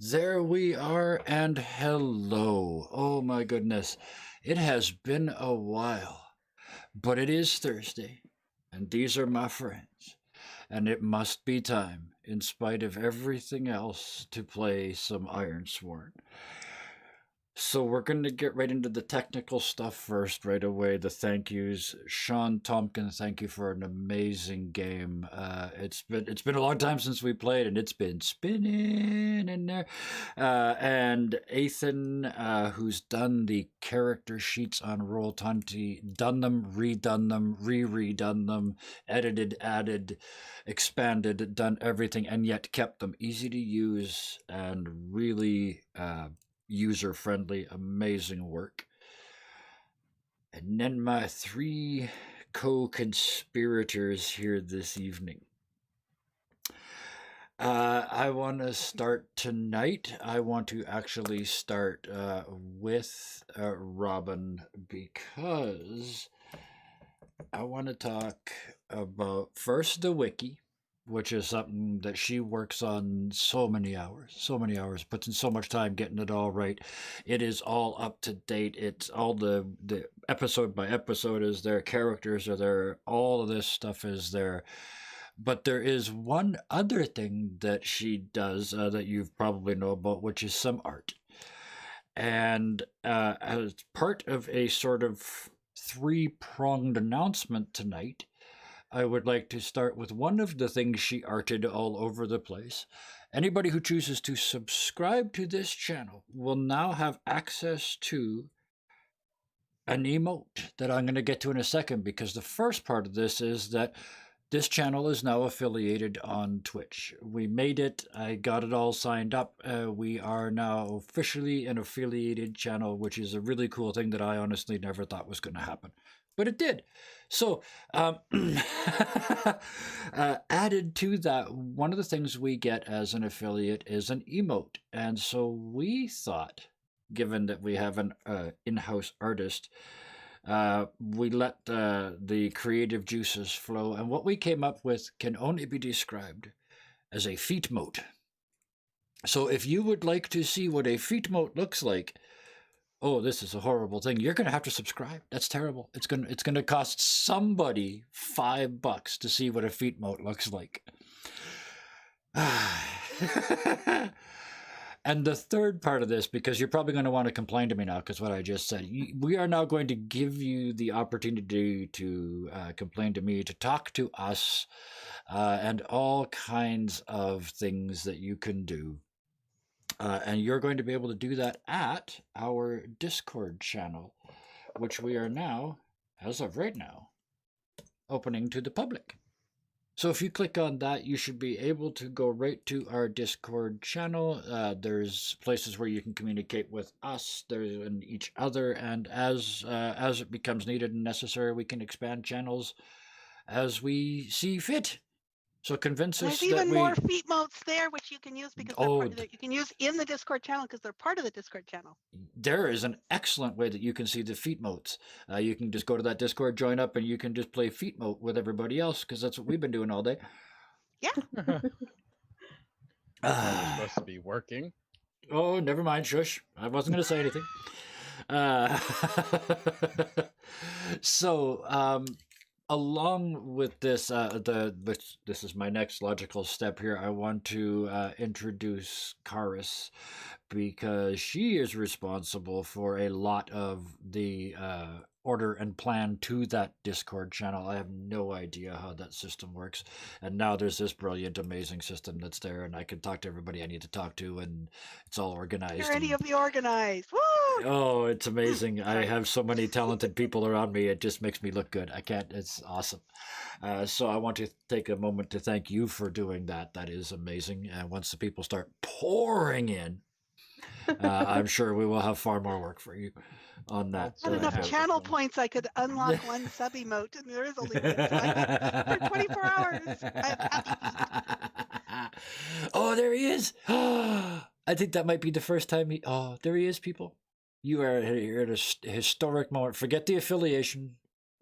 There we are, and hello. Oh my goodness. It has been a while, but it is Thursday, and these are my friends, and it must be time, in spite of everything else, to play some Ironsworn. So we're going to get right into the technical stuff first, right away. The thank yous, Sean Tompkins. Thank you for an amazing game. It's been a long time since we played, and it's been spinning in there. And Ethan, who's done the character sheets on Roll20, done them, redone them, redone them, edited, added, expanded, done everything, and yet kept them easy to use and really user friendly, amazing work. And then my three co conspirators here this evening. I want to start tonight. I want to actually start with Robin because I want to talk about first the wiki, which is something that she works on so many hours, puts in so much time getting it all right. It is all up to date. It's all the episode by episode is there, characters are there, all of this stuff is there. But there is one other thing that she does that you probably know about, which is some art. And as part of a sort of three-pronged announcement tonight, I would like to start with one of the things she arted all over the place. Anybody who chooses to subscribe to this channel will now have access to an emote that I'm going to get to in a second, because the first part of this is that this channel is now affiliated on Twitch. We made it. I got it all signed up. We are now officially an affiliated channel, which is a really cool thing that I honestly never thought was going to happen. But it did. So, added to that, one of the things we get as an affiliate is an emote. And so we thought, given that we have an in-house artist, we let the creative juices flow. And what we came up with can only be described as a feet mote. So if you would like to see what a feet mote looks like, oh, this is a horrible thing, you're going to have to subscribe. That's terrible. It's going to cost somebody $5 to see what a feet mote looks like. And the third part of this, because you're probably going to want to complain to me now because what I just said, we are now going to give you the opportunity to complain to me, to talk to us, and all kinds of things that you can do. And you're going to be able to do that at our Discord channel, which we are now, as of right now, opening to the public. So if you click on that, you should be able to go right to our Discord channel. There's places where you can communicate with us, and each other, and as it becomes needed and necessary, we can expand channels as we see fit. So convince us There's that even more feet motes there, which you can use because you can use in the Discord channel because they're part of the Discord channel. There is an excellent way that you can see the feet motes. You can just go to that Discord, join up, and you can just play feet mote with everybody else, because that's what we've been doing all day. Yeah. You're supposed to be working. Oh, never mind. Shush. I wasn't going to say anything. So, along with this, this is my next logical step here. I want to introduce Karis, because she is responsible for a lot of the order and plan to that Discord channel. I have no idea how that system works, and now there's this brilliant, amazing system that's there, and I can talk to everybody I need to talk to, and it's all organized. You're ready to be organized. Woo! Oh, it's amazing. I have so many talented people around me. It just makes me look good. I can't. It's awesome. So I want to take a moment to thank you for doing that. That is amazing. And once the people start pouring in, I'm sure we will have far more work for you on that. I have enough channel points I could unlock one sub emote, and there is only one, so I could, for 24 hours. I have happy feet. Oh, there he is. I think that might be the first time oh, there he is, people. You are here at a historic moment. Forget the affiliation.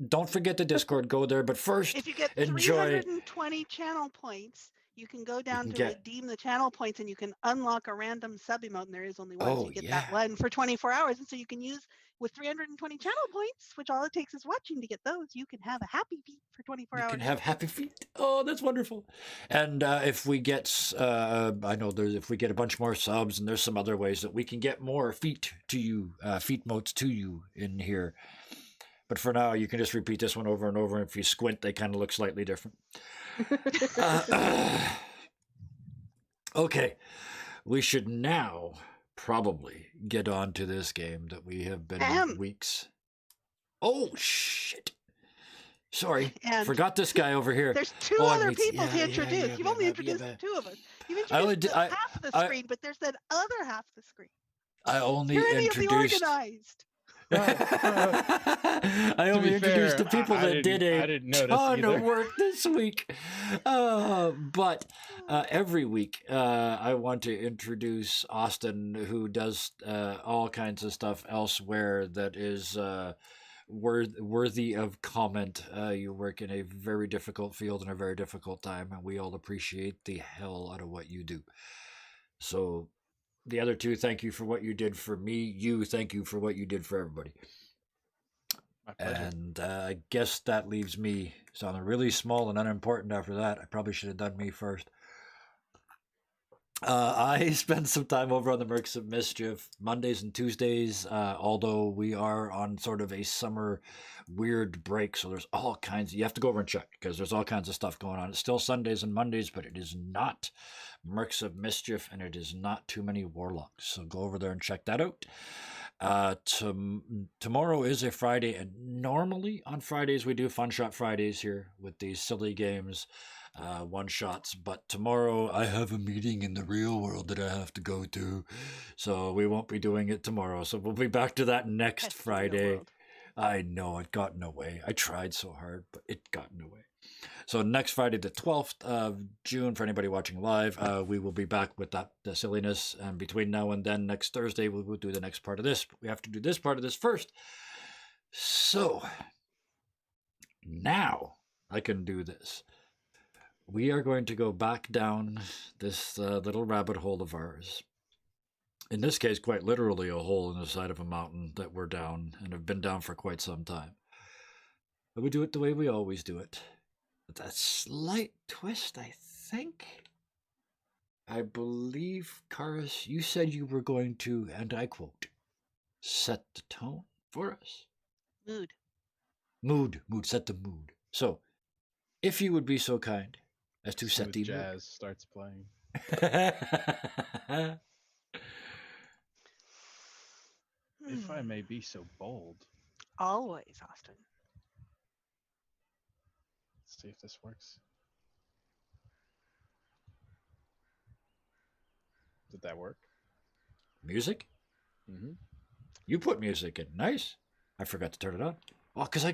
Don't forget the Discord. Go there. But first, if you get enjoy. 320 channel points, You can go down can to get. redeem the channel points and you can unlock a random sub emote, and there is only one. So Oh you get yeah. that one for 24 hours. And so you can use with 320 channel points, which all it takes is watching to get those. You can have a happy feet for 24 You hours. can have happy feet. Oh, that's wonderful. And if we get, I know if we get a bunch more subs, and there's some other ways that we can get more feet to you, feet motes to you in here. But for now, you can just repeat this one over and over. And if you squint, they kind of look slightly different. Okay, we should now probably get on to this game that we have been weeks. Oh, shit. Sorry, And forgot this guy over here. there's two other people to introduce. You've only introduced two of us. You've introduced half of the screen, but there's that other half of the screen. I only Tyranny introduced. Of the organized. I only introduced the people that did a ton of work this week. But every week, I want to introduce Austin, who does all kinds of stuff elsewhere that is worthy of comment. You work in a very difficult field in a very difficult time, and we all appreciate the hell out of what you do. So the other two, thank you for what you did for me. You, thank you for what you did for everybody. My pleasure. And I guess that leaves me sounding really small and unimportant after that. I probably should have done me first. I spend some time over on the Mercs of Mischief Mondays and Tuesdays, although we are on sort of a summer weird break, so there's all kinds. You have to go over and check because there's all kinds of stuff going on. It's still Sundays and Mondays, but it is not Mercs of Mischief, and it is not Too Many Warlocks. So go over there and check that out. Tomorrow is a Friday, and normally on Fridays we do Fun Shot Fridays here with these silly games, one shots. But tomorrow I have a meeting in the real world that I have to go to, so we won't be doing it tomorrow. So we'll be back to that next Friday. I know it got in the way. I tried so hard, but it got in the way. So next Friday, the 12th of June, for anybody watching live, we will be back with the silliness. And between now and then, next Thursday, we will do the next part of this. But we have to do this part of this first. So now I can do this. We are going to go back down this little rabbit hole of ours. In this case, quite literally a hole in the side of a mountain that we're down and have been down for quite some time. But we do it the way we always do it. With a slight twist, I think. I believe, Karis, you said you were going to, and I quote, set the tone for us. Mood, set the mood. So, if you would be so kind as to set the jazz mood. Starts playing. If I may be so bold. Always, Austin. Let's see if this works. Did that work? Music? Mm-hmm. You put music in. Nice. I forgot to turn it on. Oh, because I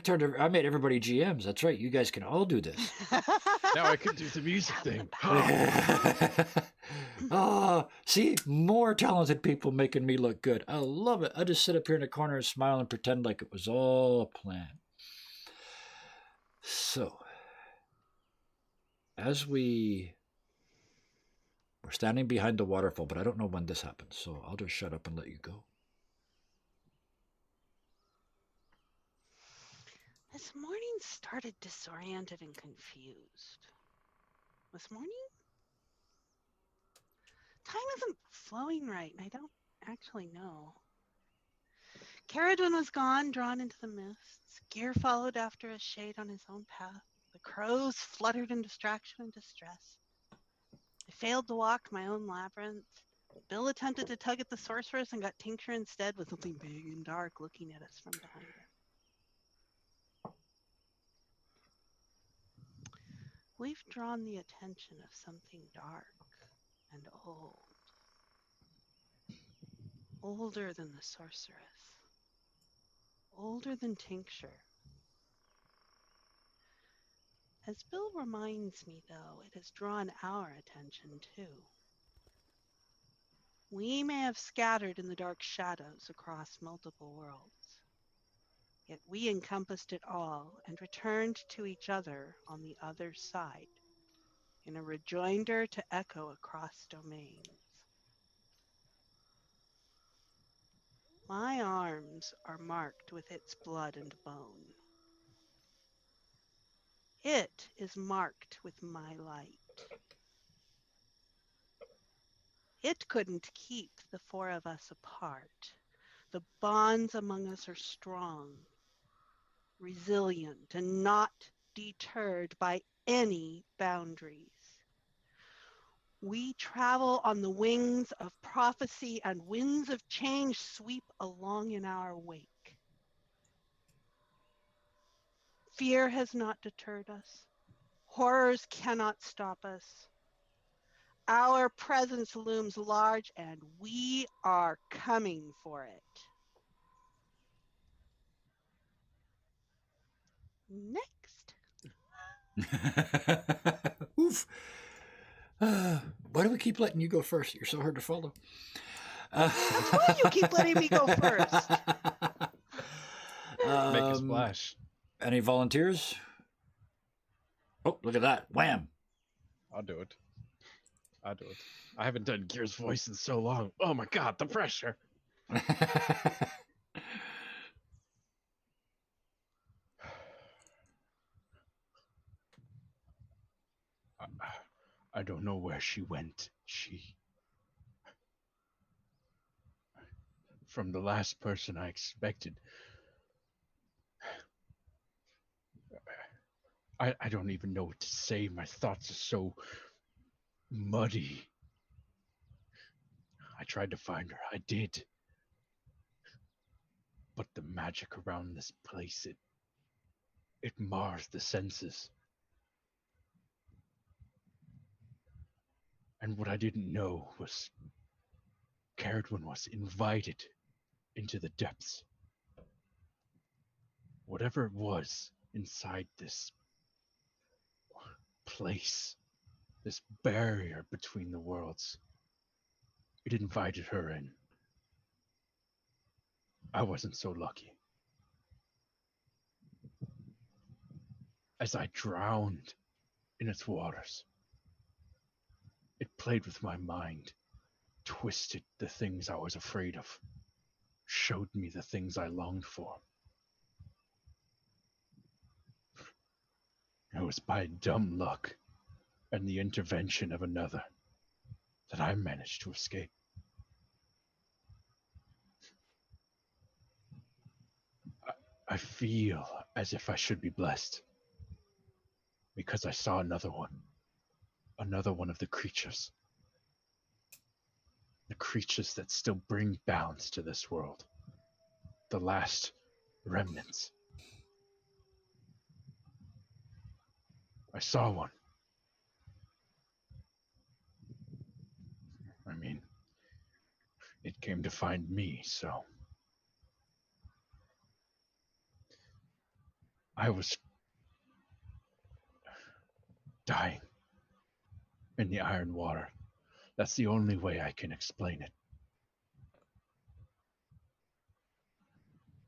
made everybody GMs. That's right. You guys can all do this. Now I can do the music thing. See, more talented people making me look good. I love it. I just sit up here in the corner and smile and pretend like it was all a plan. So, as we're standing behind the waterfall, but I don't know when this happens, so I'll just shut up and let you go. This morning started disoriented and confused. This morning? Time isn't flowing right, and I don't actually know. Caradwin was gone, drawn into the mists. Gear followed after a shade on his own path. The crows fluttered in distraction and distress. I failed to walk my own labyrinth. Bill attempted to tug at the sorceress and got Tincture instead with something big and dark looking at us from behind her. We've drawn the attention of something dark and old. Older than the sorceress. Older than Tincture. As Bill reminds me, though, it has drawn our attention, too. We may have scattered in the dark shadows across multiple worlds, yet we encompassed it all and returned to each other on the other side. in a rejoinder to echo across domains. My arms are marked with its blood and bone. It is marked with my light. It couldn't keep the four of us apart. The bonds among us are strong, resilient, and not deterred by any boundaries. We travel on the wings of prophecy, and winds of change sweep along in our wake. Fear has not deterred us. Horrors cannot stop us. Our presence looms large, and we are coming for it. Next. Oof. Why do we keep letting you go first? You're so hard to follow. That's why you keep letting me go first. Make a splash. Any volunteers? Oh, look at that. Wham. I'll do it. I'll do it. I haven't done Gear's voice in so long. Oh my god, the pressure. I don't know where she went. From the last person I expected. I don't even know what to say. My thoughts are so muddy. I tried to find her. I did. But the magic around this place, it mars the senses. And what I didn't know was Caradwin was invited into the depths. Whatever it was inside this place, this barrier between the worlds, it invited her in. I wasn't so lucky. As I drowned in its waters, it played with my mind, twisted the things I was afraid of, showed me the things I longed for. It was by dumb luck and the intervention of another that I managed to escape. I feel as if I should be blessed, because I saw another one of the creatures that still bring balance to this world, the last remnants. I saw one. I mean, it came to find me, so I was dying in the iron water. That's the only way I can explain it.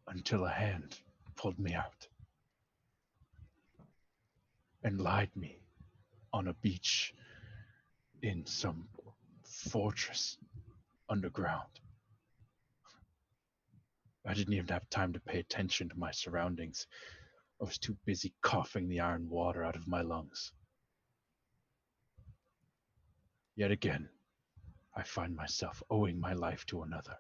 Until a hand pulled me out and lied me on a beach in some fortress underground. I didn't even have time to pay attention to my surroundings. I was too busy coughing the iron water out of my lungs. Yet again, I find myself owing my life to another.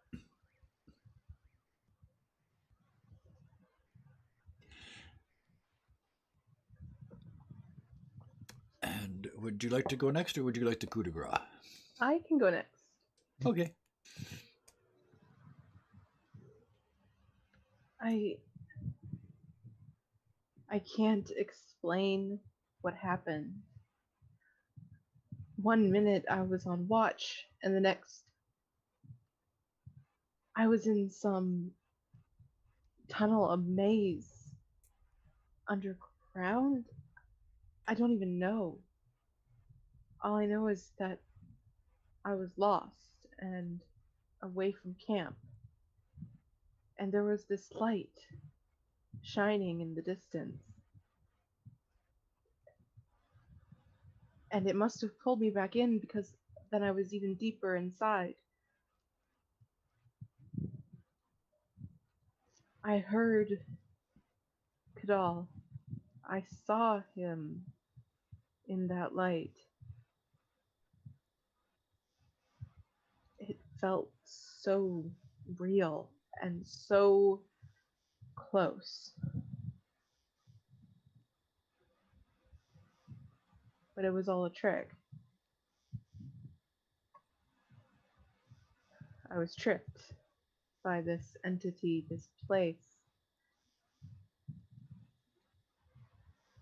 And would you like to go next, or would you like the coup de grace? I can go next. Okay. I can't explain what happened. 1 minute I was on watch, and the next I was in some tunnel, a maze underground. I don't even know. All I know is that I was lost and away from camp. And there was this light shining in the distance. And it must have pulled me back in because then I was even deeper inside. I heard Kadal. I saw him in that light. It felt so real and so close. But it was all a trick. I was tricked by this entity, this place.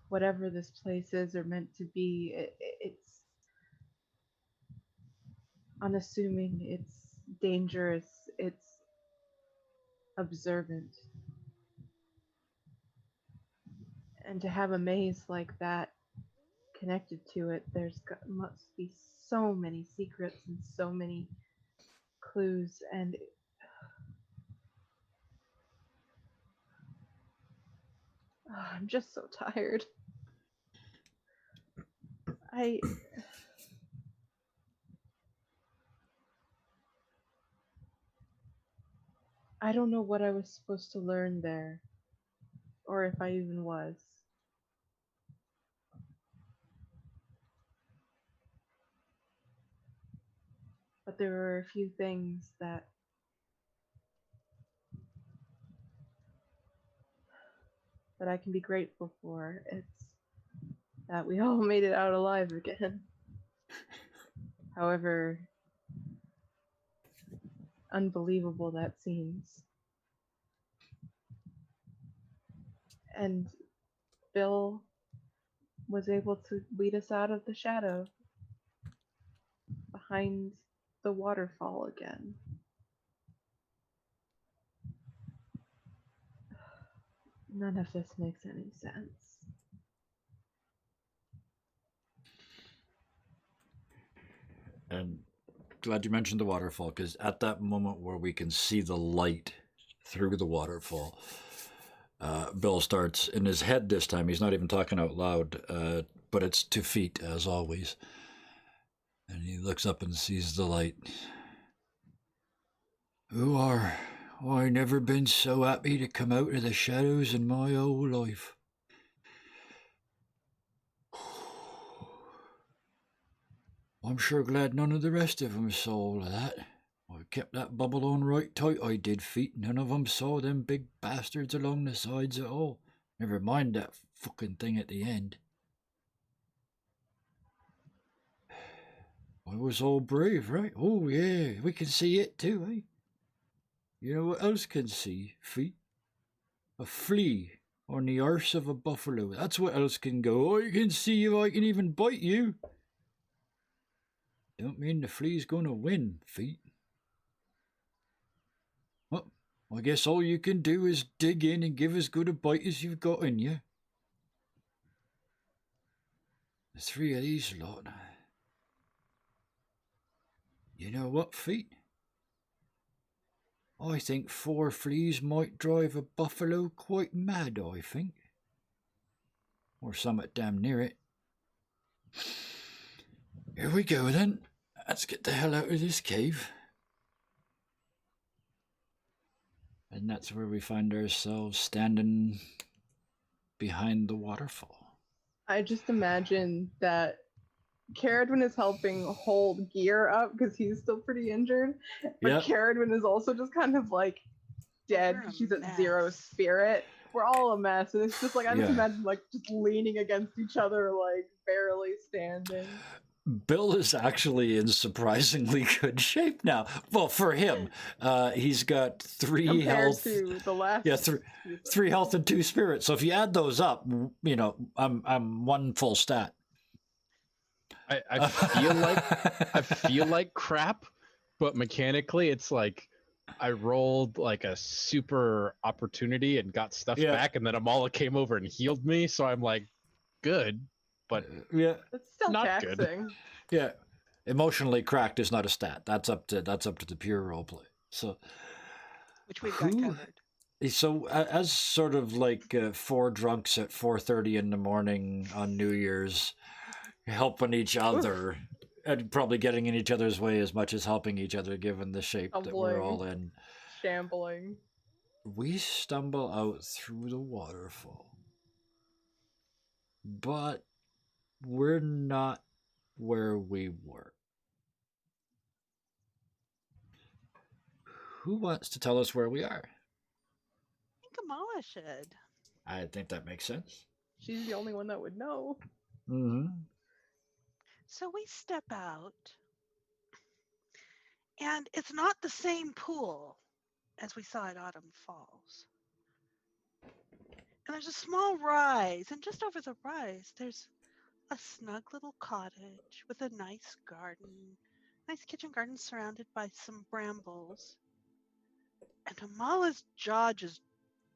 Whatever this place is or meant to be, it's unassuming, it's dangerous, it's observant. And to have a maze like that connected to it, must be so many secrets and so many clues, and I'm just so tired. I don't know what I was supposed to learn there, or if I even was. But there were a few things that I can be grateful for. It's that we all made it out alive again. However unbelievable that seems. And Bill was able to lead us out of the shadow behind the waterfall again. None of this makes any sense. And glad you mentioned the waterfall, because at that moment where we can see the light through the waterfall, Bill starts in his head this time. He's not even talking out loud, but it's 2 feet as always. And he looks up and sees the light. I never been so happy to come out of the shadows in my whole life. I'm sure glad none of the rest of 'em saw all of that. I kept that bubble on right tight, I did, feet. None of 'em saw them big bastards along the sides at all. Never mind that fucking thing at the end. I was all brave, right? Oh, yeah, we can see it too, eh? You know what else can see, feet? A flea on the arse of a buffalo. That's what else can go. I can see if I can even bite you. Don't mean the flea's gonna win, feet. Well, I guess all you can do is dig in and give as good a bite as you've got in you. The 3 of these lot. You know what, feet? I think 4 fleas might drive a buffalo quite mad, I think. Or somewhat damn near it. Here we go then. Let's get the hell out of this cave. And that's where we find ourselves standing behind the waterfall. I just imagine that Caradwin is helping hold Gear up because he's still pretty injured. But Yep. Caradwin is also just kind of like dead. We're a She's at mess. 0 spirit. We're all a mess. And it's just like, I just Yeah. imagine like just leaning against each other, like barely standing. Bill is actually in surprisingly good shape now. Well, for him, he's got 3 Compared health. to the last. Yeah, 3 health and 2 spirit. So if you add those up, you know, I'm 1 full stat. I feel like crap, but mechanically it's like I rolled like a super opportunity and got stuff back, and then Amala came over and healed me, so I'm like, good, but yeah, It's still not taxing. good. yeah. Emotionally cracked is not a stat. That's up to the pure roleplay. So Which we've got covered. So as sort of like 4 drunks at 4:30 in the morning on New Year's, helping each other and probably getting in each other's way as much as helping each other, given the shape that we're all in. Shambling. We stumble out through the waterfall, but we're not where we were. Who wants to tell us where we are? I think Amala should. I think that makes sense. She's the only one that would know. Mm-hmm. So we step out, and it's not the same pool as we saw at Autumn Falls. And there's a small rise, and just over the rise, there's a snug little cottage with a nice garden, nice kitchen garden surrounded by some brambles. And Amala's jaw just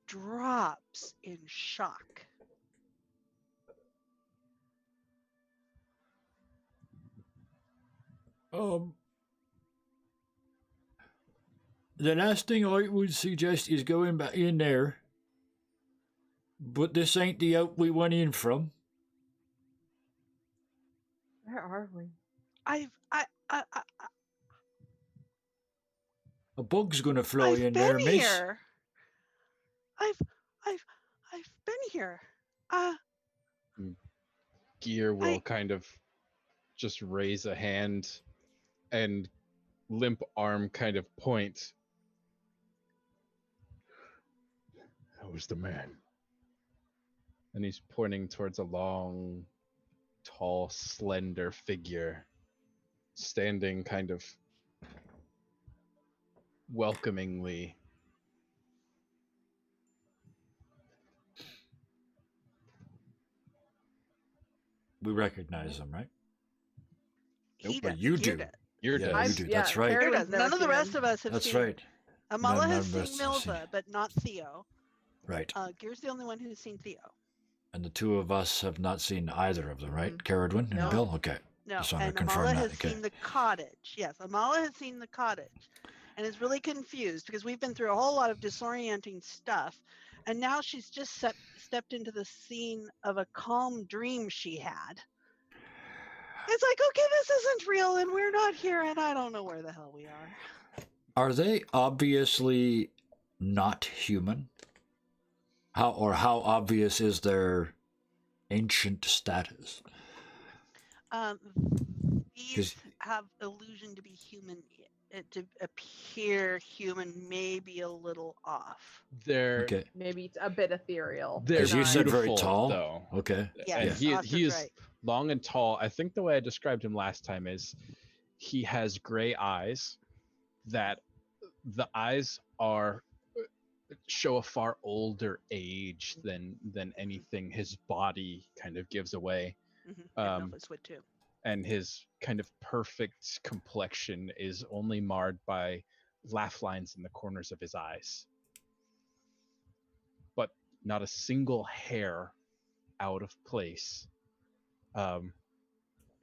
drops in shock. The last thing I would suggest is going back in there. But this ain't the out we went in from. Where are we? A bug's gonna fly I've in been there, miss. here. I've been here. Gear will kind of just raise a hand and limp arm kind of point. That was the man. And he's pointing towards a long, tall, slender figure standing kind of welcomingly. We recognize him, right? He Well, does. you Gear do. does. You're Yeah, dead. you do. That's right. Gear Everyone's does. never None of the seen rest him. of us have That's seen. right. Amala None has of seen us have seen Milva, it. but not Theo. Right. Gear's the only one who's seen Theo. And the two of us have not seen either of them, right? Mm. Caradwin and No. Bill? Okay. No, Just wanted and to confirm Amala that. has Okay. seen the cottage. Yes, Amala has seen the cottage and is really confused because we've been through a whole lot of disorienting stuff. And now she's just stepped into the scene of a calm dream she had. It's like, okay, this isn't real and we're not here and I don't know where the hell we are. Are they obviously not human? How obvious is their ancient status? These have illusion to be human, to appear human, maybe a little off. They're Okay. Maybe it's a bit ethereal. They're Because you said very beautiful, tall. though. Okay. Yes, And Oscar's he is right. long and tall. I think the way I described him last time is he has gray eyes that the eyes are show a far older age than anything his body kind of gives away. And Milva's would too. And his kind of perfect complexion is only marred by laugh lines in the corners of his eyes. But not a single hair out of place. I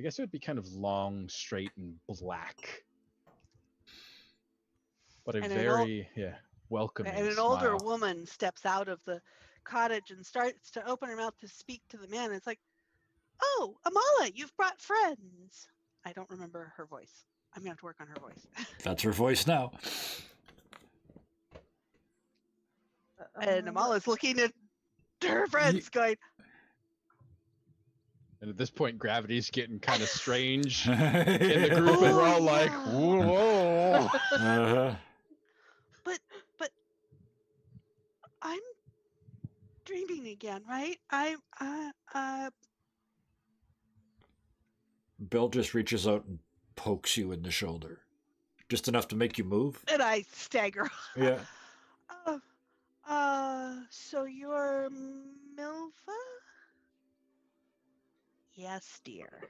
guess it would be kind of long, straight, and black. But a And very welcoming And an smile. older woman steps out of the cottage and starts to open her mouth to speak to the man. It's like, oh, Amala, you've brought friends. I don't remember her voice. I'm going to have to work on her voice. That's her voice now. And Amala's looking at her friends going, And at this point, gravity's getting kind of strange in the group, and we're all like, whoa. Uh-huh. But I'm dreaming again, right? Bill just reaches out and pokes you in the shoulder. Just enough to make you move. And I stagger. Yeah. So you're Milva? Yes, dear.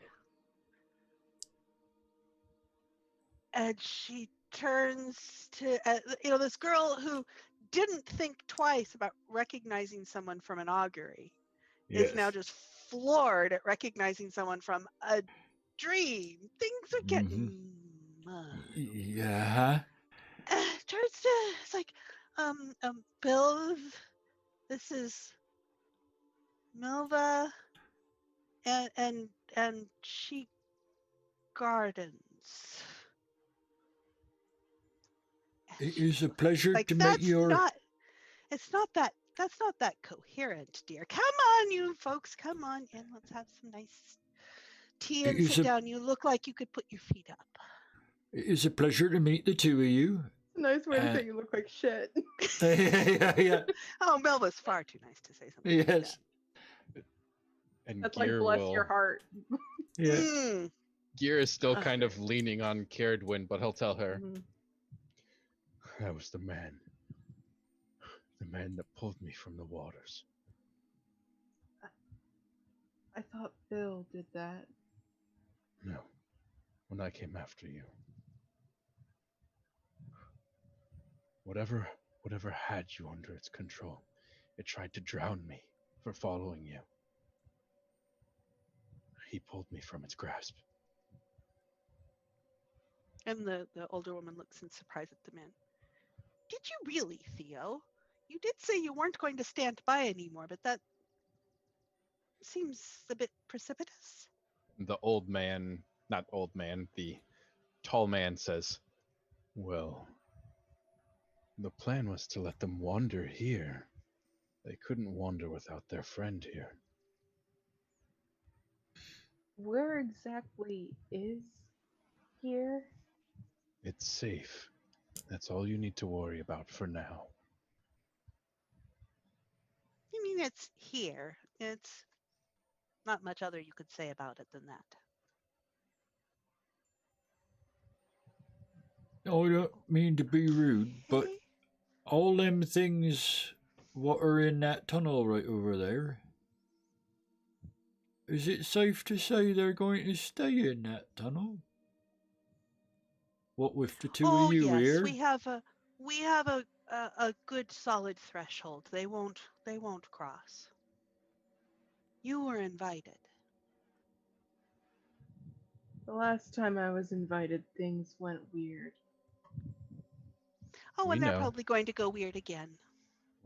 And she turns to, this girl who didn't think twice about recognizing someone from an augury is now just floored at recognizing someone from a dream. Things are getting Yeah. turns to, it's like, Bill, this is Milva, and and she gardens. It is a pleasure Like to meet that's your. not it's not that that's not that coherent, dear. Come on, you folks, come on in. Let's have some nice tea It and is sit a. down. You look like you could put your feet up. It is a pleasure to meet the two of you. It's a nice way to say you look like shit. Yeah. Oh, Melva's far too nice to say something like Yes. And That's like Gear bless will. your heart. Yeah. that. Mm. Gear is still Ugh. kind of leaning on Caradwin, but he'll tell her, Mhm. "That was the man that pulled me from the waters." I thought Bill did that. No, when I came after you. Whatever had you under its control, it tried to drown me for following you. He pulled me from its grasp. And the older woman looks in surprise at the man. Did you really, Theo? You did say you weren't going to stand by anymore, but that seems a bit precipitous. The old man, not old man, the tall man says, "Well, the plan was to let them wander here. They couldn't wander without their friend here." Where exactly is here? It's safe. That's all you need to worry about for now. You mean it's here? It's not much other you could say about it than that. I don't mean to be rude, but Okay. all them things what are in that tunnel right over there, is it safe to say they're going to stay in that tunnel? What with the two Oh of you yes, here? we have a good solid threshold. They won't cross. You were invited. The last time I was invited, things went weird. Oh, We and they're know. probably going to go weird again.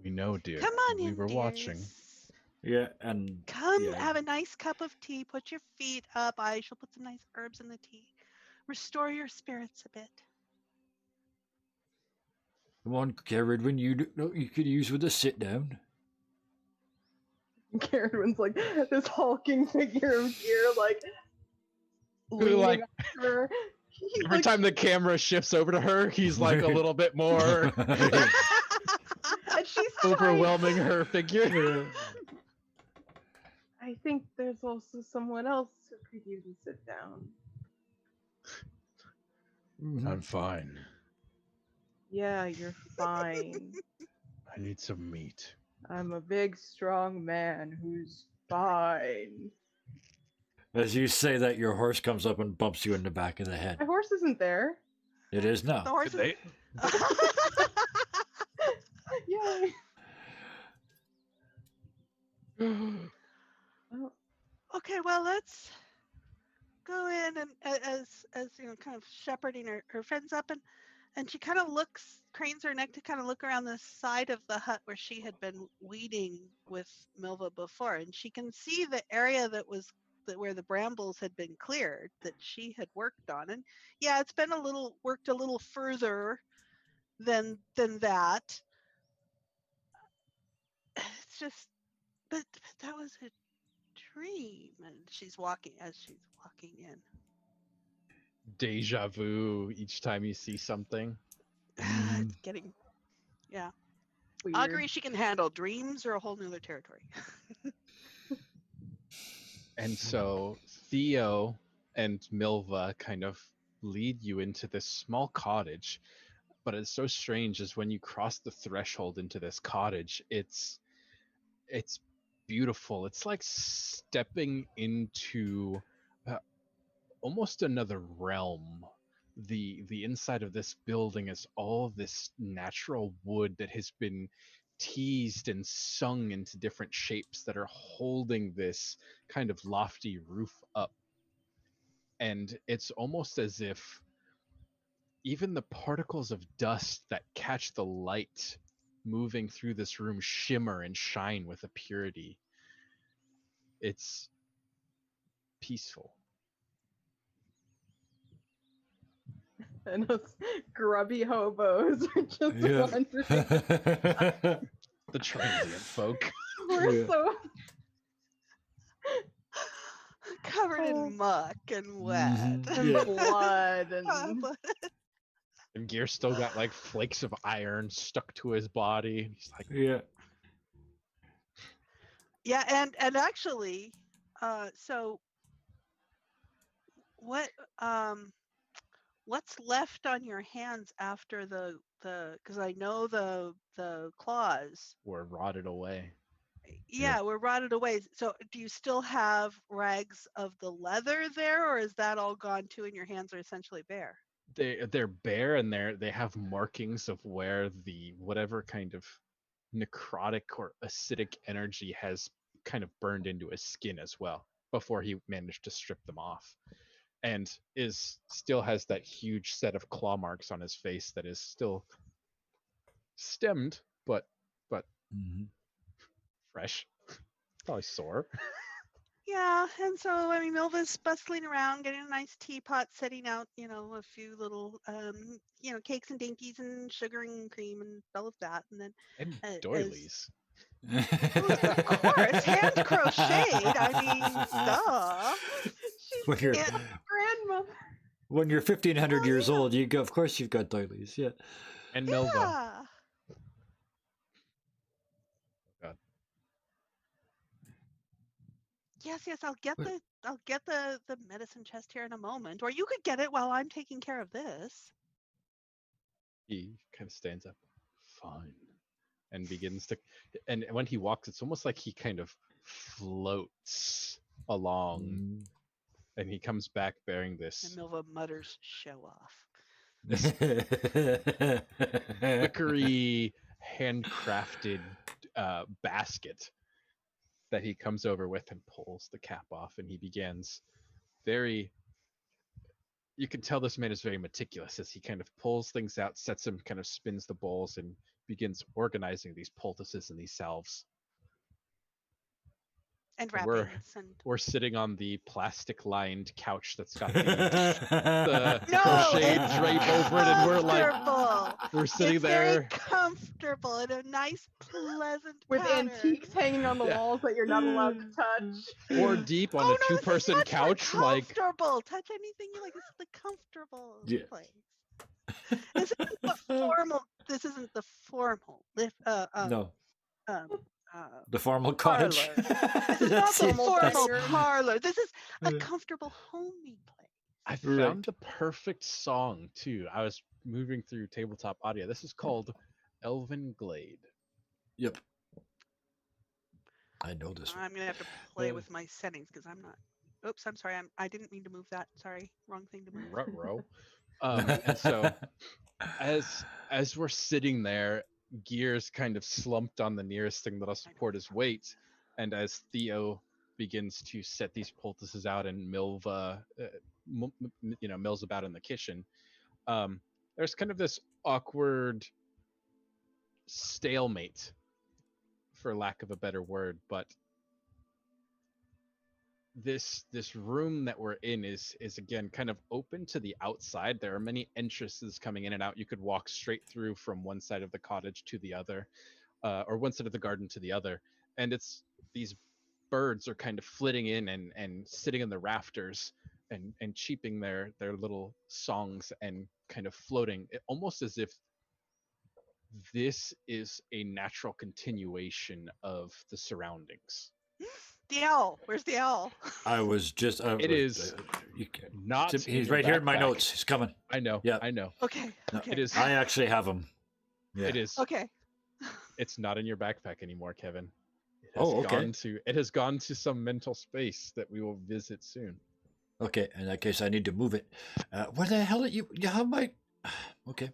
We know, dear. Come on We in, were watching. dears. Yeah, and Come yeah, have a nice cup of tea. Put your feet up. I shall put some nice herbs in the tea. Restore your spirits a bit. come on, Caradwin, you could use with a sit down. Karen's like this hulking figure of Gear, like leaning Like, on her. He's every like, time the camera shifts over to her, he's like a little bit more and she's overwhelming her figure. Yeah. I think there's also someone else who could use a sit down. I'm fine. Yeah, you're fine. I need some meat. I'm a big, strong man who's fine. As you say that, your horse comes up and bumps you in the back of the My head. horse isn't there. It is The now. horse They- Yay! Oh, Okay, well, let's go in and as you know, kind of shepherding her friends up, and she kind of looks, cranes her neck to kind of look around the side of the hut where she had been weeding with Milva before, and she can see the area where the brambles had been cleared that she had worked on, and yeah, it's been worked a little further than that. It's just, but that was a dream, and she's walking in. Deja vu each time you see something. It's getting, yeah. weird. I agree she can handle dreams or a whole nother territory. And so Theo and Milva kind of lead you into this small cottage. But it's so strange is when you cross the threshold into this cottage, it's beautiful. It's like stepping into almost another realm. The inside of this building is all of this natural wood that has been teased and sung into different shapes that are holding this kind of lofty roof up. And it's almost as if even the particles of dust that catch the light moving through this room shimmer and shine with a purity. It's peaceful. And those grubby hobos are just Yeah. wandering. The transient folk. We're Yeah. so Covered Oh. in muck and wet. Mhm. and Yeah. blood and And Gear's still got like flakes of iron stuck to his body. And he's like, Yeah. Yeah, and actually, so what what's left on your hands after the because I know the claws, we're rotted away. yeah, were rotted away. So do you still have rags of the leather there, or is that all gone too and your hands are essentially bare? They're bare, and they have markings of where the whatever kind of necrotic or acidic energy has kind of burned into his skin as well before he managed to strip them off, and is still has that huge set of claw marks on his face that is still stemmed but Mhm. fresh. Probably sore. Yeah, and so I mean, Milva's bustling around, getting a nice teapot, setting out, a few little, cakes and dainties and sugar and cream and all of that, and then And as doilies. of course, hand crocheted. I mean, duh. when you're Yeah. grandmother. when you're 1,500 Oh, years yeah. old, of course you've got doilies. Yeah. And Milva. Yeah. God. Yes, I'll get the medicine chest here in a moment, or you could get it while I'm taking care of this. He kind of stands up. Fine. And begins to, and when he walks, it's almost like he kind of floats along, Mm. and he comes back bearing And this Milva mutters, "Show off." wickery, handcrafted basket that he comes over with and pulls the cap off, and he begins very. You can tell this man is very meticulous as he kind of pulls things out, sets them, kind of spins the bowls, and begins organizing these poultices and these salves. And And wrappings and we're sitting on the plastic-lined couch that's got the no, crocheted it's drape over it, and comfortable. we're sitting It's very there. comfortable and a nice, pleasant With pattern. antiques hanging on the Yeah. walls that you're not allowed to touch. Four deep on Oh a no, this is two-person much more couch, like comfortable. Touch anything you like. This is the comfortable Yeah. place. This isn't the formal. This isn't the formal. No, Uh, the formal cottage. parlor. This is not That's the it. formal That's- parlor. This is a Yeah. comfortable, homey place. I Right. found the perfect song too. I was moving through tabletop audio. This is called Elven Glade. Yep. I know this one. I'm gonna have to play with my settings because I'm not. Oops, I'm sorry. I didn't mean to move that. Sorry, wrong thing to move. Ruh-roh. And so as we're sitting there, Gear's kind of slumped on the nearest thing that'll support his weight, and as Theo begins to set these poultices out and Milva, mills about in the kitchen, there's kind of this awkward stalemate, for lack of a better word, but this room that we're in is again kind of open to the outside. There are many entrances coming in and out. You could walk straight through from one side of the cottage to the other, or one side of the garden to the other, and it's these birds are kind of flitting in and sitting in the rafters and cheeping their little songs and kind of floating, almost as if this is a natural continuation of the surroundings. The owl. Where's the owl? I was just. It is not. He's right here in my notes. He's coming. I know. Yeah. I know. Okay. No, Okay. It is. I actually have him. Yeah. It is. Okay. It's not in your backpack anymore, Kevin. It Oh, okay. It has gone to some mental space that we will visit soon. Okay, in that case, I need to move it. Where the hell are you have my? Okay,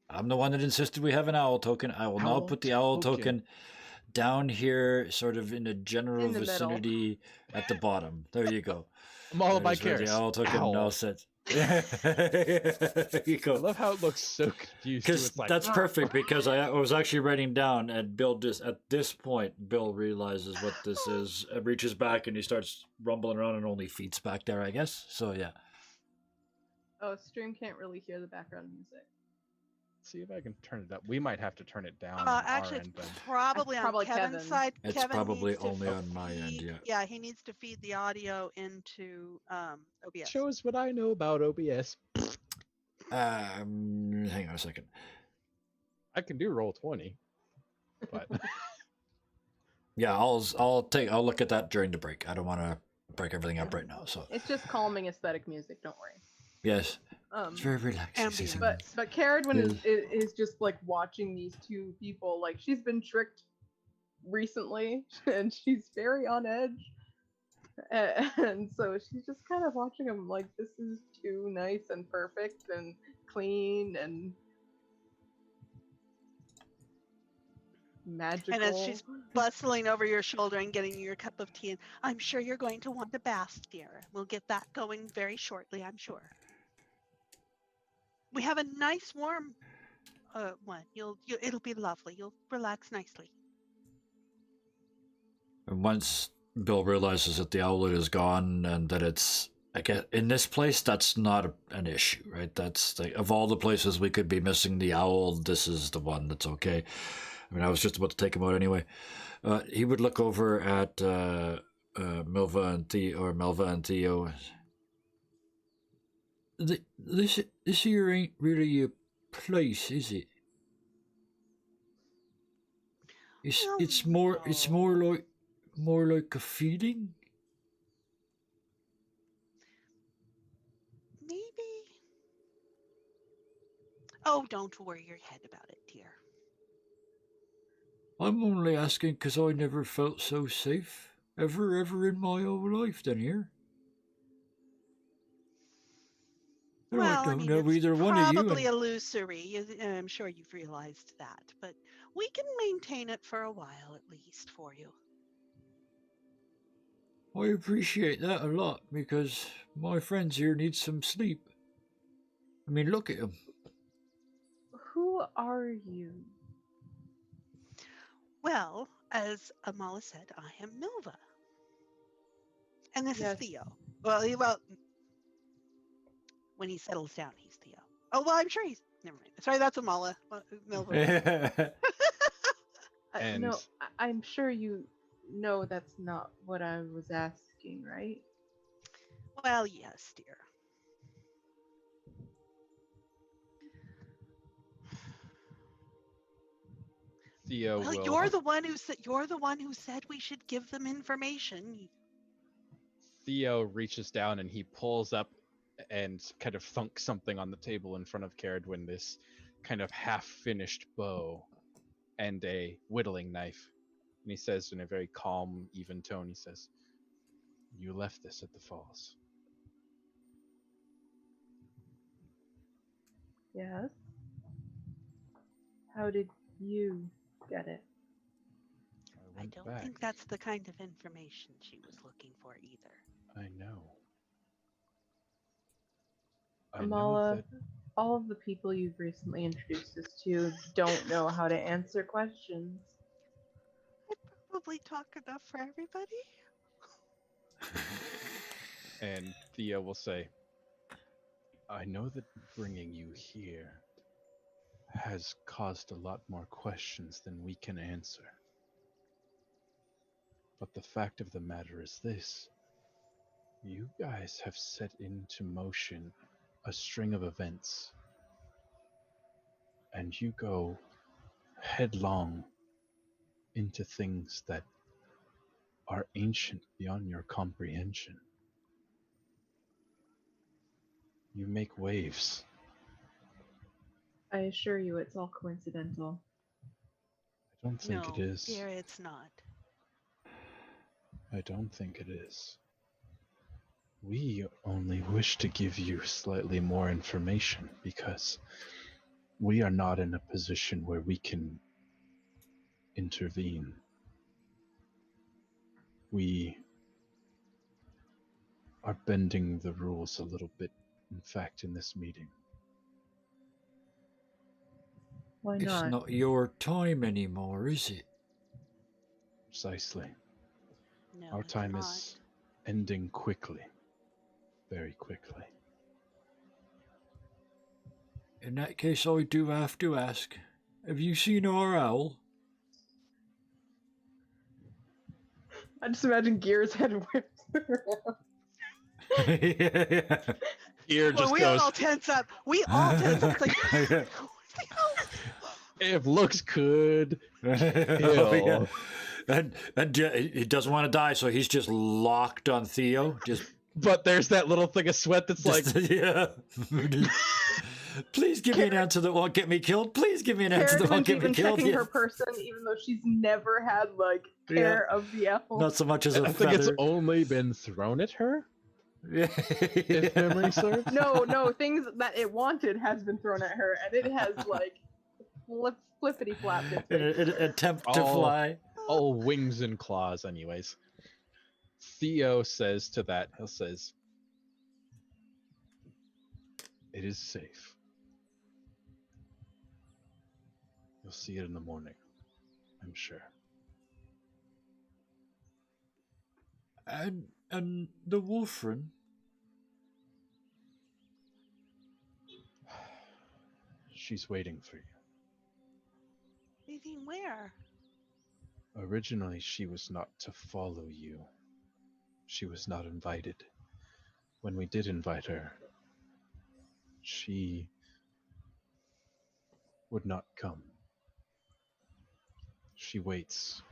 I'm the one that insisted we have an owl token. I will now Owl put the owl token. token down here, sort of in a general In the middle. vicinity at the bottom. There you go. I'm all about There's where cares. the owl token Owl. now sits. You I go. love how it looks so confused. Too. Because It's like that's perfect. Because I was actually writing down, and Bill just at this point, Bill realizes what this is, reaches back, and he starts rumbling around, and only feet's back there, I guess. So yeah. Oh, stream can't really hear the background music. See if I can turn it up. We might have to turn it down on Actually, our end then. it's probably on Probably Kevin's Kevin. side. It's Kevin probably needs to only on my end, feed- yeah. Yeah, he needs to feed the audio into OBS. Show us what I know about OBS. Hang on a second. I can do roll 20, but Yeah, I'll look at that during the break. I don't want to break everything up right now. So It's just calming aesthetic music. Don't worry. yes, it's very relaxing. Ambient. But Caradwin is just like watching these two people. Like she's been tricked recently, and she's very on edge. And so she's just kind of watching them like this is too nice and perfect and clean and magical. And as she's bustling over your shoulder and getting you your cup of tea, and I'm sure you're going to want a bath, dear. We'll get that going very shortly, I'm sure. We have a nice warm one. It'll be lovely. You'll relax nicely. And once Bill realizes that the owlet is gone and that it's, I guess, in this place, that's not an issue, right? That's like, of all the places we could be missing the owl, this is the one that's okay. I mean, I was just about to take him out anyway. He would look over at Melva and Theo. This here ain't really a place, is it? It's more like a feeling. Maybe. Oh, don't worry your head about it, dear. I'm only asking because I never felt so safe ever in my whole life down here. And I don't know it's either one of you. probably illusory. I'm sure you've realized that, but we can maintain it for a while at least for you. I appreciate that a lot because my friends here need some sleep. I mean, look at them. Who are you? Well, as Amala said, I am Milva. And this is Theo. Well, when he settles down, he's Theo. Oh, well, I'm sure he's... Never mind. Sorry, that's Amala. Milva. No, I'm sure you know that's not what I was asking, right? Well, yes, dear. Theo well, will... you're the one who said we should give them information. Theo reaches down and he pulls up and kind of thunks something on the table in front of Caradwin, this kind of half-finished bow and a whittling knife. And he says in a very calm, even tone, he says, "You left this at the falls." Yes. How did you get it? I don't think that's the kind of information she was looking for either. I know. Amala, all of the people you've recently introduced us to don't know how to answer questions. I probably talk enough for everybody. And Theo will say, "I know that bringing you here has caused a lot more questions than we can answer. But the fact of the matter is this. You guys have set into motion a string of events. And you go headlong into things that are ancient beyond your comprehension. You make waves. I assure you it's all coincidental. I don't think it is. Dear, it's not. I don't think it is. We only wish to give you slightly more information because we are not in a position where we can intervene. We are bending the rules a little bit In fact, in this meeting, Why It's not? not your time anymore, is it? precisely, No, our it's time not. is ending quickly. Very quickly. In that case, I do have to ask, have you seen our owl? I just imagine Gear's head whips around. Yeah. Ear Well, just we goes, all tense up. We all tense up. It's like, what the hell? if looks could Oh, yeah. kill. And he doesn't want to die, so he's just locked on Theo. But there's that little thing of sweat that's like, Yeah. Please give me an answer that won't get me killed. Please give me an answer that won't Carradine's get me even killed. checking Yeah. her person, even though she's never had like care of the owl. Not so much as a I think it's feather. only been thrown at her, Yeah. if memory serves. No, things that it wanted has been thrown at her, and it has like flippity flapped its In way. an attempt to Oh. fly. All wings and claws, anyways. Theo says to that, he says, it is safe. You'll see it in the morning, I'm sure. And the Wolfren. She's waiting for you. Waiting where? Originally, she was not to follow you. She was not invited. When we did invite her, she would not come. She waits.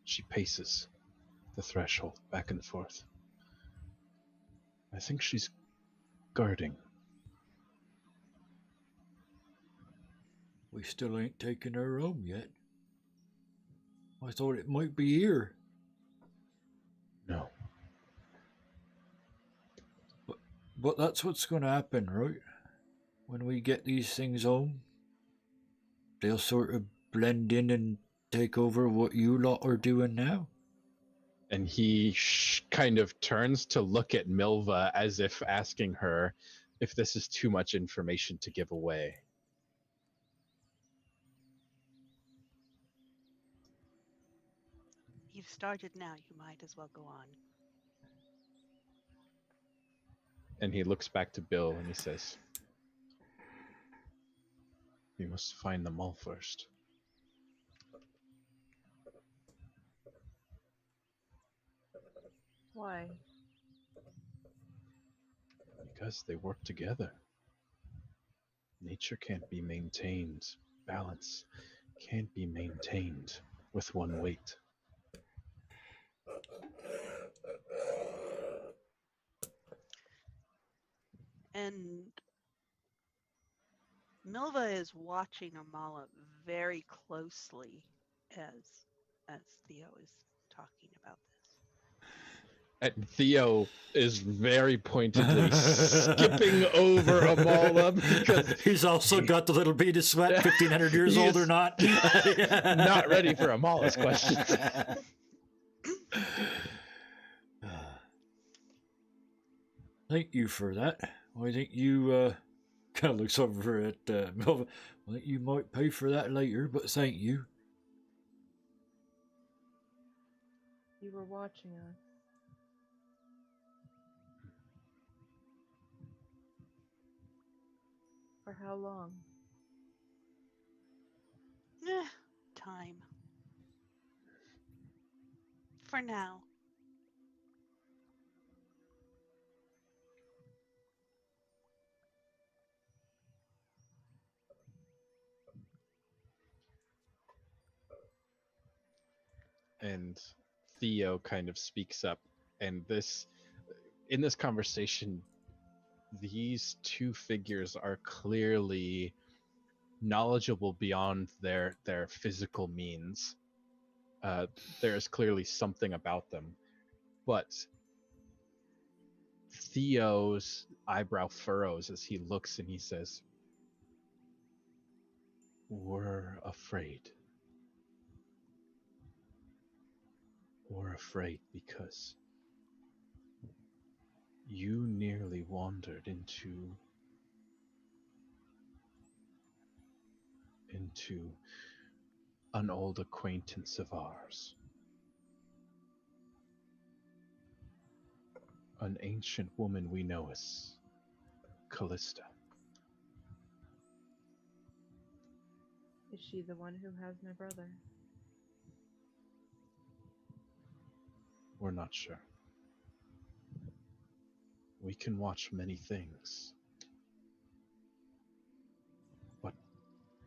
She paces the threshold back and forth. I think she's guarding. We still ain't taken her home yet. I thought it might be here. No. But that's what's going to happen, right? When we get these things home, they'll sort of blend in and take over what you lot are doing now. And he kind of turns to look at Milva as if asking her if this is too much information to give away. You've started now. You might as well go on. And he looks back to Bill and he says, we must find them all first. Why? Because they work together. Nature can't be maintained. Balance can't be maintained with one weight. And Milva is watching Amala very closely as Theo is talking about this. And Theo is very pointedly skipping over Amala because He's also got the little bead of sweat, 1,500 years He old is or not. not ready for Amala's questions. Thank you for that. I think you kind of looks over at Melvin. I think you might pay for that later, but thank you. You were watching us. For how long? Time. For now. And Theo kind of speaks up, and in this conversation, these two figures are clearly knowledgeable beyond their physical means. There's clearly something about them, but Theo's eyebrow furrows as he looks and he says, "We're afraid. We're afraid because You nearly wandered into an old acquaintance of ours. An ancient woman we know as Callista. Is she the one who has my brother? We're not sure. We can watch many things. But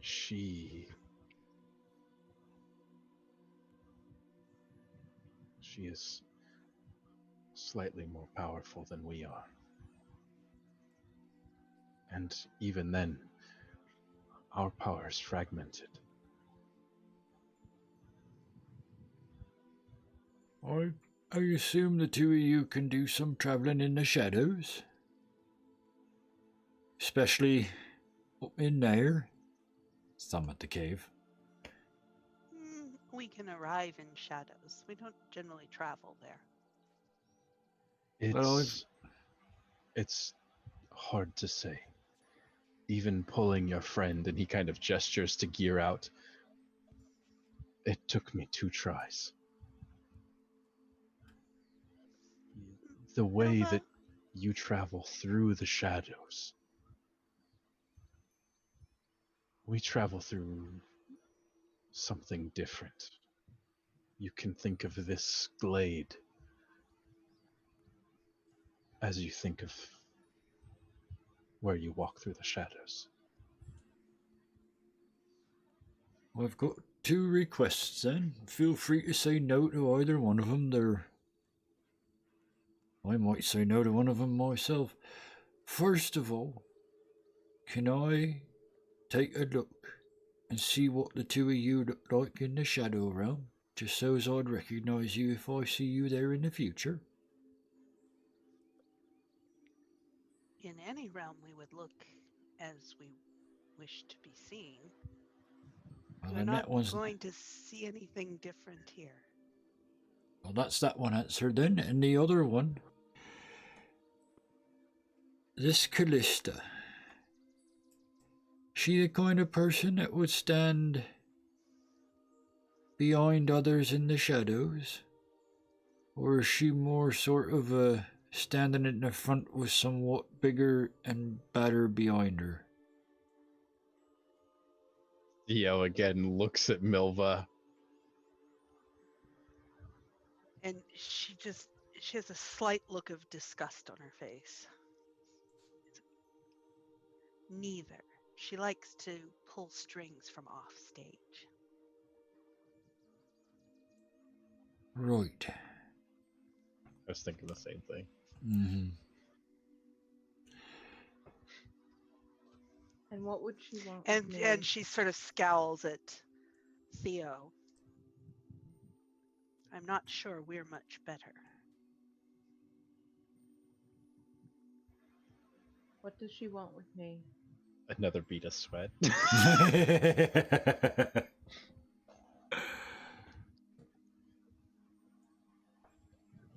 she is slightly more powerful than we are. And even then, our power is fragmented. I assume the two of you can do some traveling in the shadows? Especially up in there? Some at the cave. We can arrive in shadows. We don't generally travel there. It's hard to say. Even pulling your friend, and he kind of gestures to gear out, it took me 2 tries. The way that you travel through the shadows, we travel through something different. You can think of this glade as you think of where you walk through the shadows. I've got 2 requests then. Feel free to say no to either one of them. I might say no to one of them myself. First of all, can I take a look and see what the two of you look like in the shadow realm, just so as I'd recognise you if I see you there in the future? In any realm, we would look as we wish to be seen. Well, We're not going to see anything different here. Well, that's that one answered then. And the other one, this Callista, she the kind of person that would stand behind others in the shadows? Or is she more sort of standing in the front with somewhat bigger and badder behind her? Theo again looks at Milva. And she has a slight look of disgust on her face. Neither. She likes to pull strings from off stage. Right. I was thinking the same thing. Mm-hmm. And what would she want? And she sort of scowls at Theo. I'm not sure we're much better. What does she want with me? Another bead of sweat.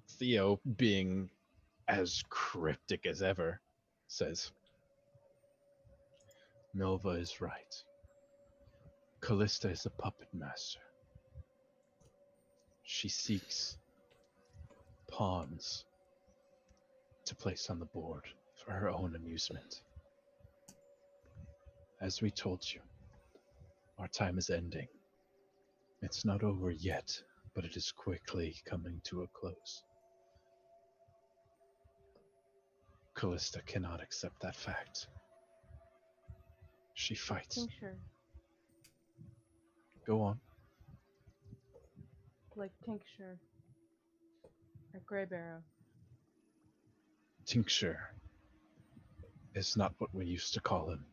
Theo, being as cryptic as ever, says, Milva is right. Callista is a puppet master. She seeks pawns to place on the board for her own amusement. As we told you, our time is ending. It's not over yet, but it is quickly coming to a close. Callista cannot accept that fact. She fights. Tincture. Go on. Like tincture. At Grey Barrow. Tincture is not what we used to call him.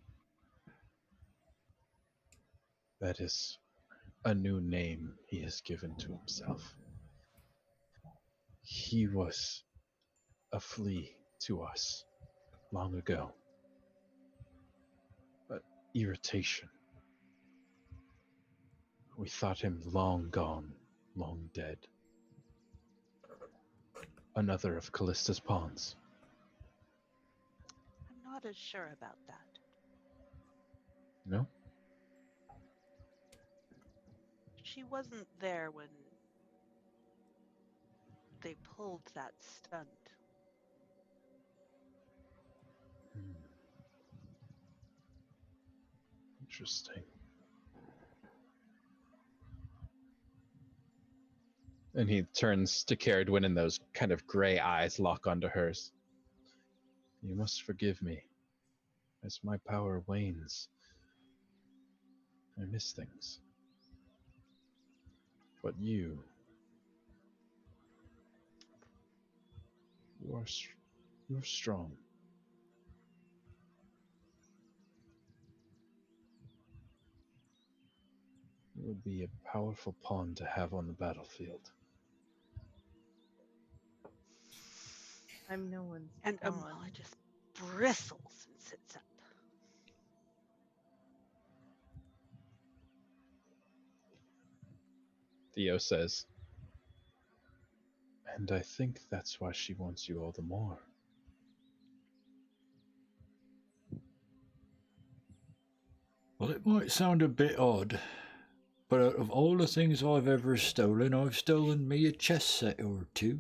That is a new name he has given to himself. He was a flea to us long ago. But irritation. We thought him long gone, long dead. Another of Callista's pawns. not as sure about that. No? She wasn't there when they pulled that stunt. Interesting. And he turns to Caradwyn, and those kind of gray eyes lock onto hers. You must forgive me. As my power wanes, I miss things. But you're strong. You would be a powerful pawn to have on the battlefield. I'm no one's And pawn. Amoa just bristles and sits up. Theo says, and I think that's why she wants you all the more. Well, it might sound a bit odd, but out of all the things I've ever stolen, I've stolen me a chess set or two.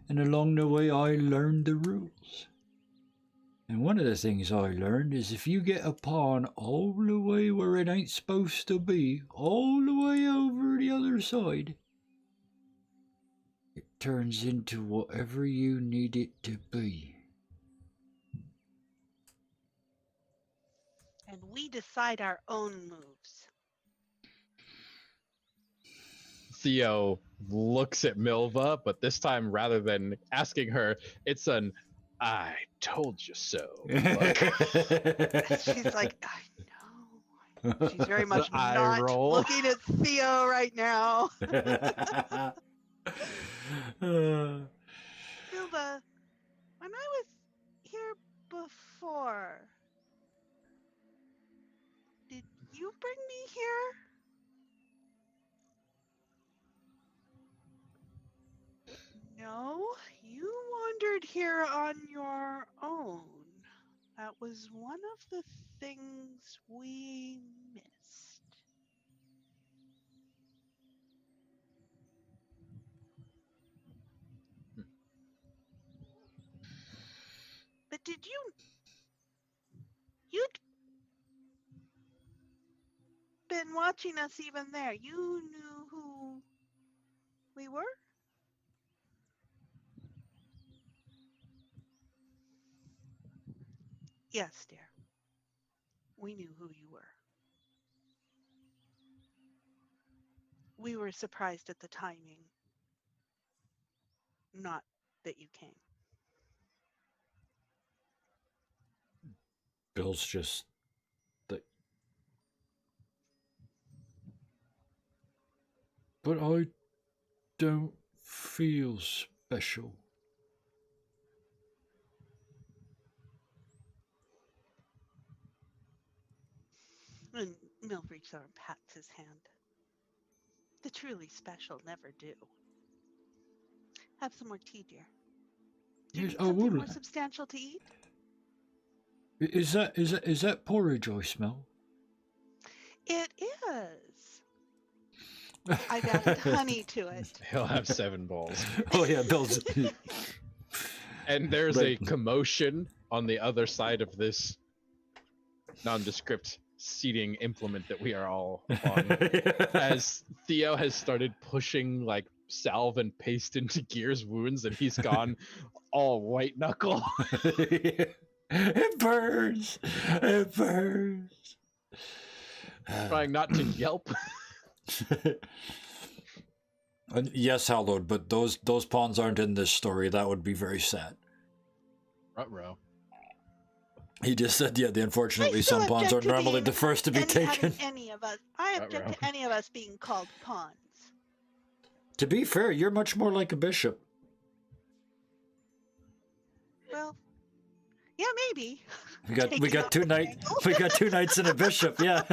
And along the way, I learned the rules. And one of the things I learned is if you get a pawn all the way where it ain't supposed to be, all the way over the other side, it turns into whatever you need it to be. And we decide our own moves. Theo looks at Milva, but this time, rather than asking her, it's an I told you so look. She's like, I know. She's very much eye not roll. looking at Theo right now. Milva, when I was here before, did you bring me here? No, you wandered here on your own. That was one of the things we missed. But did you'd been watching us even there. You knew who we were? Yes, dear. We knew who you were. We were surprised at the timing. Not that you came. Bill's just but I don't feel special. And Mill reaches over and pats his hand. The truly special never do. Have some more tea, dear. Do you Yes, need I something will. more substantial to eat? Is that porridge I smell? It is. I've added honey to it. He'll have 7 bowls. Oh yeah, Bill's. And there's But- a commotion on the other side of this nondescript seating implement that we are all on. As Theo has started pushing like salve and paste into Gear's wounds, and he's gone all white knuckle. It burns. It burns. Trying not to yelp. And yes, Hallowed, but those pawns aren't in this story. That would be very sad. Ruh-roh. He just said, yeah, unfortunately, I still some pawns object are to normally being the first to be taken. Any of us. I object Ruh-roh. to any of us being called pawns. To be fair, you're much more like a bishop. Well, yeah, maybe. We got Taking two off the knights. angle. We got 2 knights and a bishop. Yeah.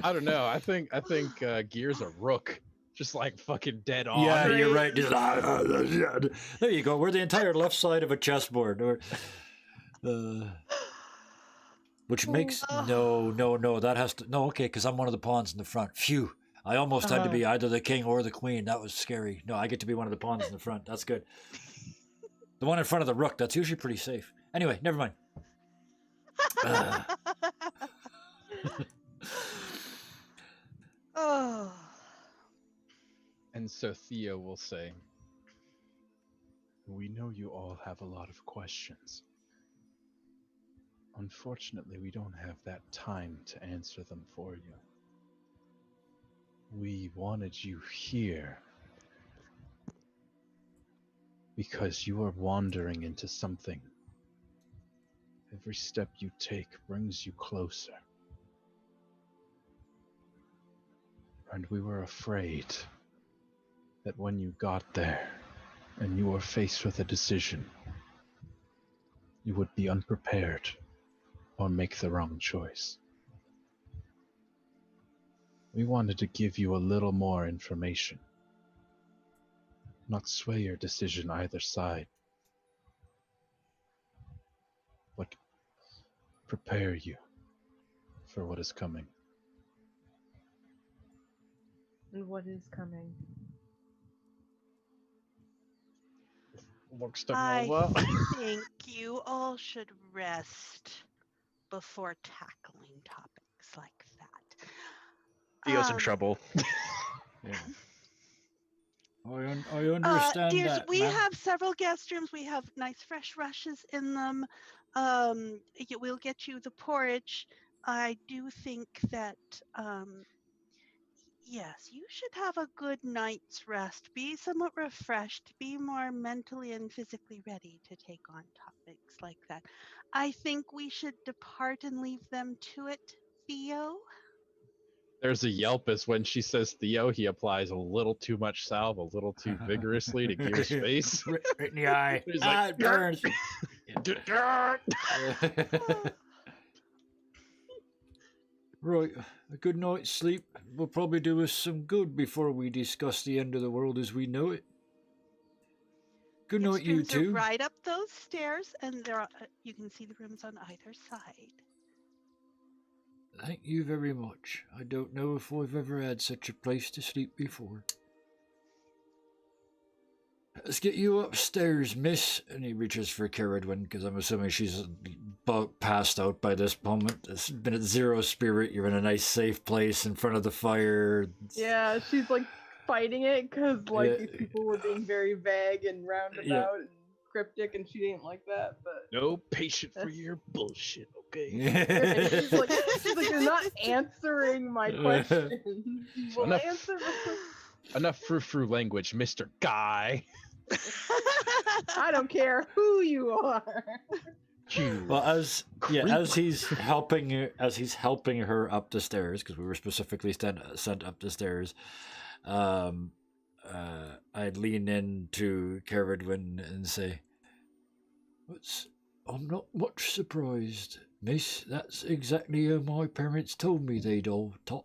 I don't know. I think Gear's a rook. Just like fucking dead on. Yeah, Great. you're right. Just, there you go. We're the entire left side of a chessboard. Which makes Oh. no, that has to no, okay, because I'm one of the pawns in the front. Phew. I almost had to be either the king or the queen. That was scary. No, I get to be one of the pawns in the front. That's good. The one in front of the rook, that's usually pretty safe. Anyway, never mind. Oh. And so Theo will say, "We know you all have a lot of questions. Unfortunately, we don't have that time to answer them for you. We wanted you here because you are wandering into something. Every step you take brings you closer. And we were afraid that when you got there and you were faced with a decision, you would be unprepared or make the wrong choice. We wanted to give you a little more information, not sway your decision either side, but prepare you for what is coming." And what is coming? Looks to I Nova. think you all should rest before tackling topics like that. Theo's in trouble. Yeah. I understand Dears, that, we ma'am. have several guest rooms. We have nice fresh rushes in them. We'll get you the porridge. I do think that, yes, you should have a good night's rest. Be somewhat refreshed. Be more mentally and physically ready to take on topics like that. I think we should depart and leave them to it, Theo. There's a yelp as when she says Theo, he applies a little too much salve, a little too vigorously to Gear's face. Right in the eye. He's Ah, like, it burns. Right, a good night's sleep will probably do us some good before we discuss the end of the world as we know it. Good night, Guest you rooms are two. right up those stairs, and there are, you can see the rooms on either side. Thank you very much. I don't know if I've ever had such a place to sleep before. Let's get you upstairs, miss. And he reaches for Caradwin, because I'm assuming she's about passed out by this moment. It's been at zero spirit. You're in a nice, safe place in front of the fire. Yeah, she's like fighting it because like Yeah. these people were being very vague and roundabout and cryptic, and she didn't like that. But no patient for your bullshit, okay? she's like, you're not answering my question. Well, Enough. answer. Enough frou-frou language, Mr. Guy. I don't care who you are. Well, as he's helping her up the stairs, because we were specifically sent up the stairs, I'd lean in to Caradwin and say, I'm not much surprised, miss. That's exactly how my parents told me they'd all talk.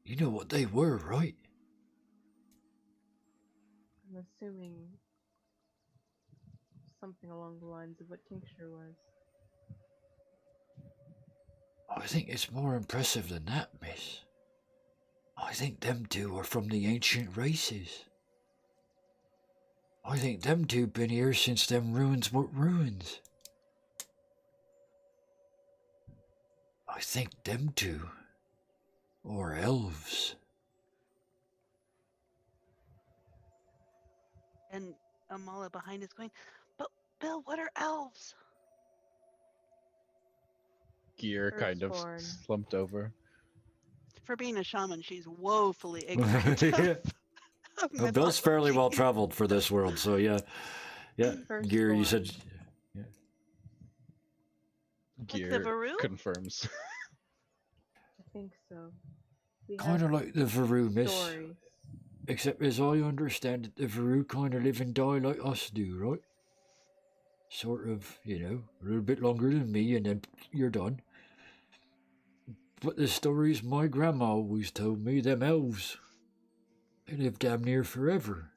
You know what they were, right? I'm assuming something along the lines of what tincture was. I think it's more impressive than that, miss. I think them two are from the ancient races. I think them two been here since them ruins were ruins. I think them two are elves. And Amala behind is going, but Bill, what are elves? Gear kind of Ironsworn. slumped over. For being a shaman, she's woefully ignorant. Yeah. of Well, Bill's fairly mythology. well traveled for this world, so yeah. Gear, you said. Yeah. Like the Gear Varu? confirms. I think so. Kind of like the Varu, miss. Stories. Except as I understand it, the Varu kind of live and die like us do, right? Sort of, a little bit longer than me, and then you're done. But the stories my grandma always told me, them elves, they live damn near forever.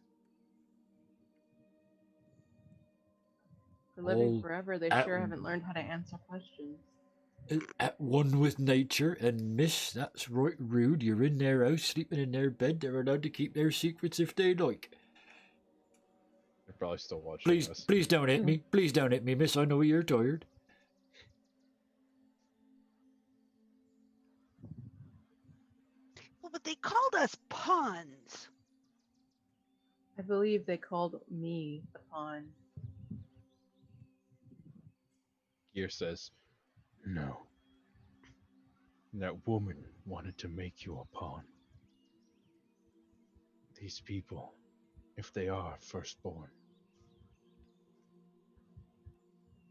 For living all forever, they at, sure haven't learned how to answer questions. at one with nature. And miss, that's right rude. You're in their house, sleeping in their bed. They're allowed to keep their secrets if they like. They're probably still watching Please, us. please don't hit me. Please don't hit me, miss. I know you're tired. Well, but they called us pawns. I believe they called me a pawn. Gear says, "No. That woman wanted to make you a pawn. These people, if they are firstborn.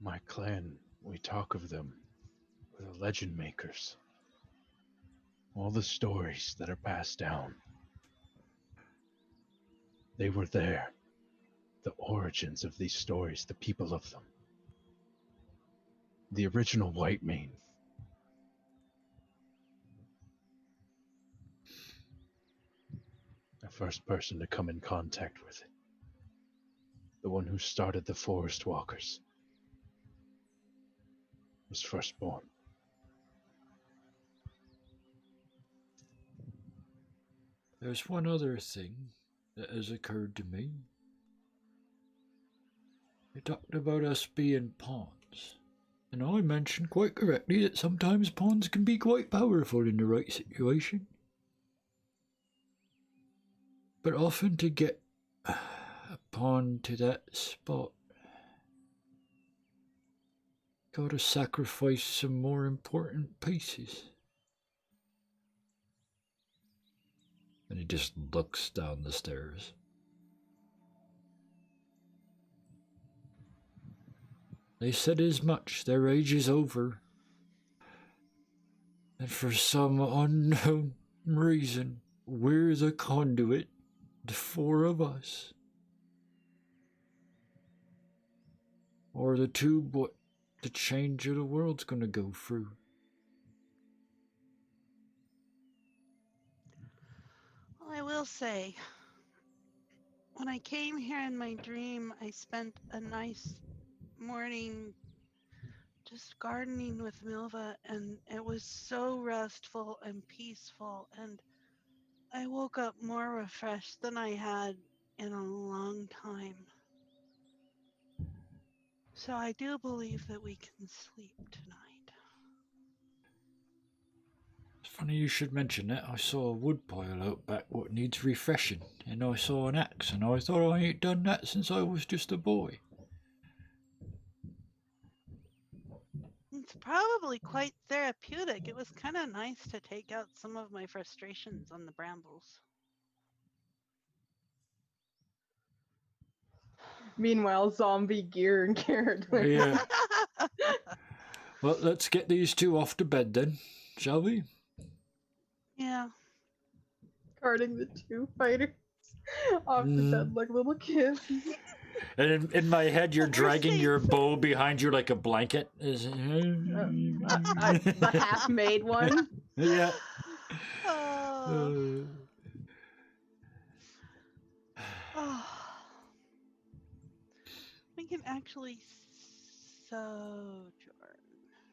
My clan, we talk of them, the legend makers. All the stories that are passed down. They were there. The origins of these stories, the people of them. The original White Mane. The first person to come in contact with it. The one who started the Forest Walkers. Was firstborn. There's one other thing that has occurred to me. You talked about us being pawns. And I mentioned quite correctly that sometimes pawns can be quite powerful in the right situation. But often to get a pawn to that spot, gotta sacrifice some more important pieces. And he just looks down the stairs. They said as much. Their age is over. And for some unknown reason, we're the conduit, the four of us. Or the tube what the change of the world's gonna go through. Well, I will say, when I came here in my dream, I spent a nice morning just gardening with Milva, and it was so restful and peaceful, and I woke up more refreshed than I had in a long time. So I do believe that we can sleep tonight. It's funny you should mention that. I saw a wood pile out back what needs refreshing, and I saw an axe, and I thought I ain't done that since I was just a boy. It's probably quite therapeutic. It was kind of nice to take out some of my frustrations on the brambles. Meanwhile, zombie Gear and Garrett. Yeah. Well, let's get these two off to bed then, shall we? Yeah. Carting the two fighters off to bed like little kids. And in my head, you're We're dragging safe. your bow behind you like a blanket. The half-made one. Yeah. Oh. Oh. We can actually sojourn.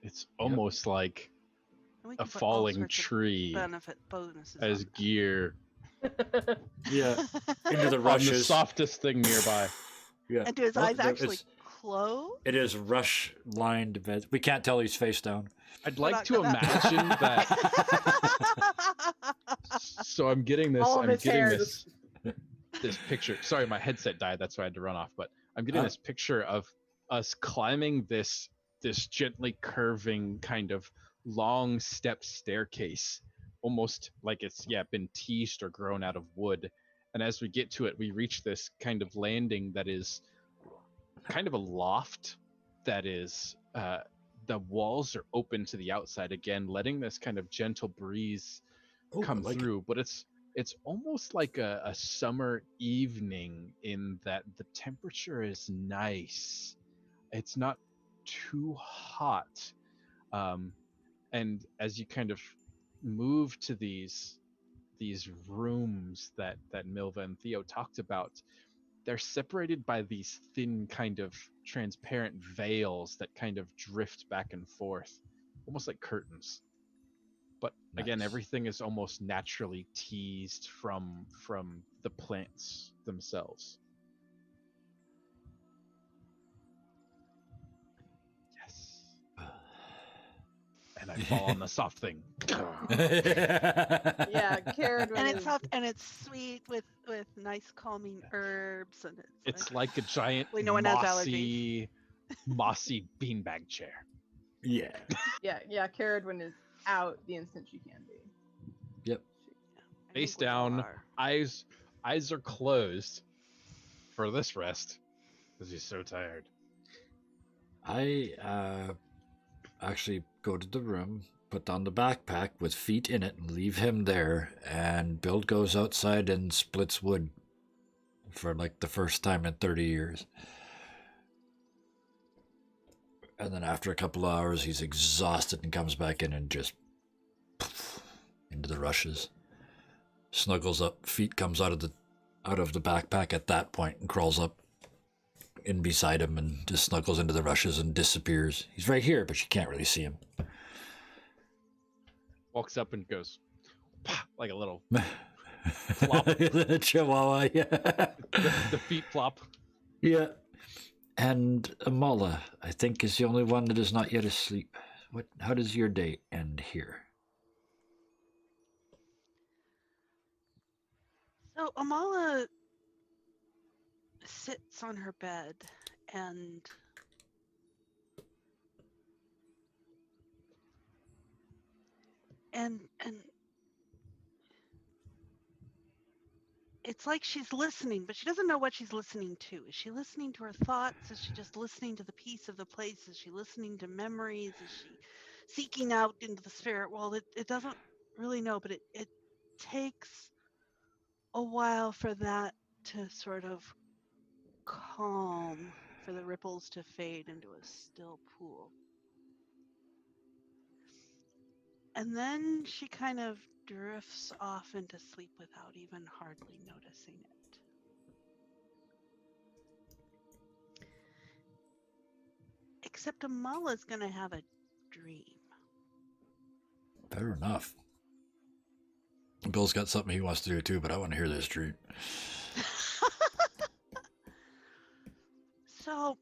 It's almost like And we a can put all falling sorts of tree bonuses as on Gear Yeah. that. Into the on the rushes. softest thing nearby. Yeah. And do his Well, eyes actually close? It is rush-lined bed. We can't tell he's face down. I'd We're like not to gonna- imagine that. So I'm getting this. All of I'm his getting hair this. This picture. Sorry, my headset died. That's why I had to run off. But I'm getting this picture of us climbing this gently curving kind of long step staircase, almost like it's been teased or grown out of wood. And as we get to it, we reach this kind of landing that is kind of a loft. That is, the walls are open to the outside again, letting this kind of gentle breeze come through. But it's almost like a summer evening in that the temperature is nice. It's not too hot. And as you kind of move to these rooms that Milva and Theo talked about, they're separated by these thin kind of transparent veils that kind of drift back and forth, almost like curtains. But again, Nice. everything is almost naturally teased from the plants themselves. Yes. And I fall on the soft thing. Yeah, Caradwin And is... it's soft and it's sweet with nice calming herbs, and It's like a giant no one has allergies. mossy beanbag chair. Yeah. Yeah, Caradwin is out the instant she can be. Yep. I Face think we all down, are. eyes are closed for this rest because he's so tired. I actually go to the room, put down the backpack with feet in it, and leave him there. And Bill goes outside and splits wood for like the first time in 30 years. And then after a couple of hours, he's exhausted and comes back in and just into the rushes. Snuggles up, feet comes out of the backpack at that point and crawls up in beside him and just snuggles into the rushes and disappears. He's right here, but you can't really see him. Walks up and goes, "Pah," like a little plop. The Chihuahua, yeah. The feet plop. Yeah. And Amala, I think, is the only one that is not yet asleep. How does your day end here? So Amala sits on her bed and it's like she's listening, but she doesn't know what she's listening to. Is she listening to her thoughts? Is she just listening to the peace of the place? Is she listening to memories? Is she seeking out into the spirit world? It doesn't really know, but it takes a while for that to sort of calm, for the ripples to fade into a still pool. And then she kind of drifts off into sleep without even hardly noticing it. Except Amala's gonna have a dream. Fair enough. Bill's got something he wants to do too, but I want to hear this dream. So,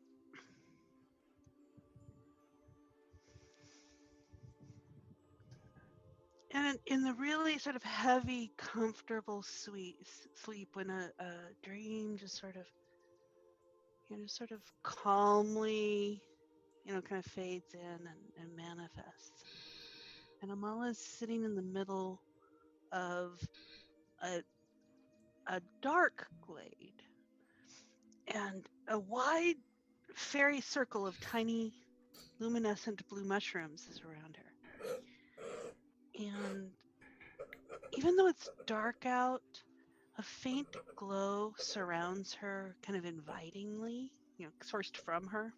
and in the really sort of heavy, comfortable, sweet sleep, when a dream just sort of, calmly, kind of fades in and manifests. And Amala's sitting in the middle of a dark glade, and a wide fairy circle of tiny luminescent blue mushrooms is around her. And even though it's dark out, a faint glow surrounds her kind of invitingly, sourced from her.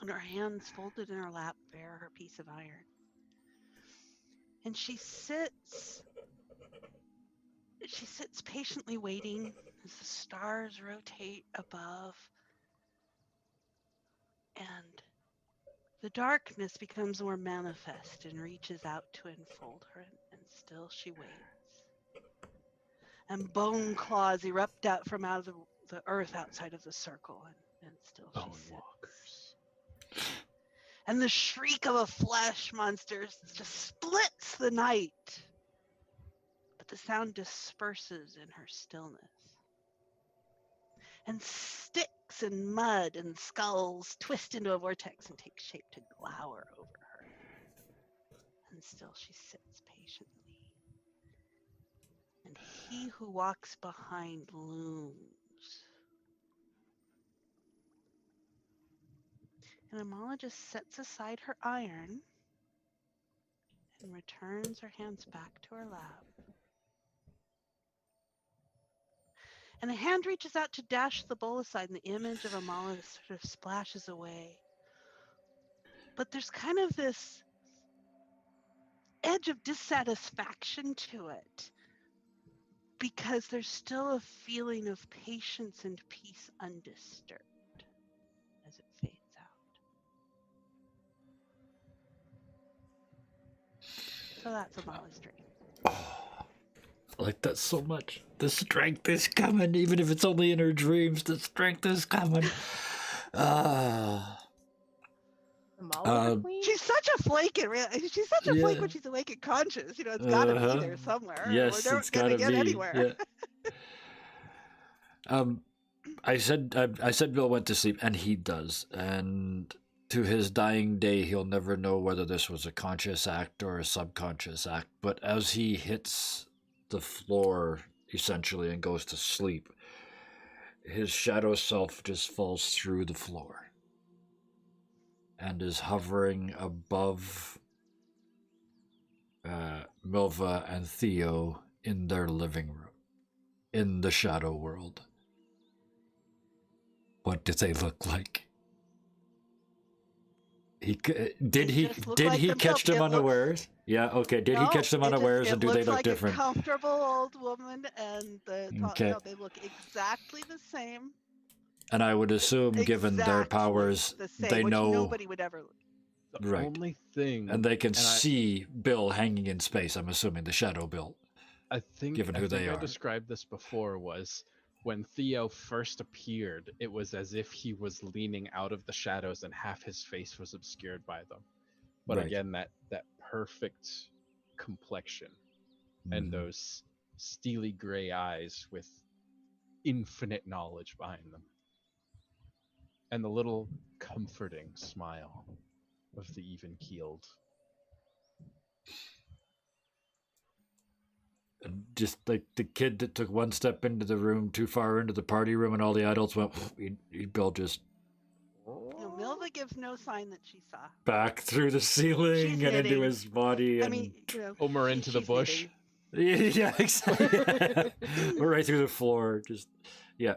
And her hands folded in her lap bear her piece of iron. And she sits patiently waiting as the stars rotate above. And the darkness becomes more manifest and reaches out to enfold her, and still she waits. And bone claws erupt out from out of the earth outside of the circle, and still she sits. And the shriek of a flesh monster just splits the night, but the sound disperses in her stillness. And sticks and mud and skulls twist into a vortex and take shape to glower over her. And still she sits patiently. And he who walks behind looms. And Amala just sets aside her iron and returns her hands back to her lap. And a hand reaches out to dash the bowl aside, and the image of Amala sort of splashes away. But there's kind of this edge of dissatisfaction to it. because there's still a feeling of patience and peace undisturbed as it fades out. So that's a Mama's dream. I like that so much. The strength is coming, even if it's only in her dreams. The strength is coming. The Malva Queen? She's such a flake she's such a flake Yeah. when she's awake and conscious. You know, it's got to be there somewhere. Yes, We're it's never going to gotta get be. anywhere. Yeah. I said Bill went to sleep, and he does. And to his dying day, he'll never know whether this was a conscious act or a subconscious act. But as he hits the floor, essentially, and goes to sleep, his shadow self just falls through the floor and is hovering above Milva and Theo in their living room, in the shadow world. What do they look like? Did he catch them unawares? Yeah, okay. Did he catch them unawares, and do they look like different? A comfortable old woman, and Okay. they look exactly the same. And I would assume, given their powers, the same, they which know nobody would ever. The only thing, and they can see Bill hanging in space. I'm assuming the shadow Bill. I think they I are. described this before was when Theo first appeared, it was as if he was leaning out of the shadows and half his face was obscured by them. But Right. again, that perfect complexion and those steely gray eyes with infinite knowledge behind them. And the little comforting smile of the even-keeled. Just like the kid that took one step into the room too far into the party room, and all the adults went, Bill just Milva gives no sign that she saw. Back through the ceiling and into his body. And Homer into the bush. Yeah, exactly. We're right through the floor. Just, yeah.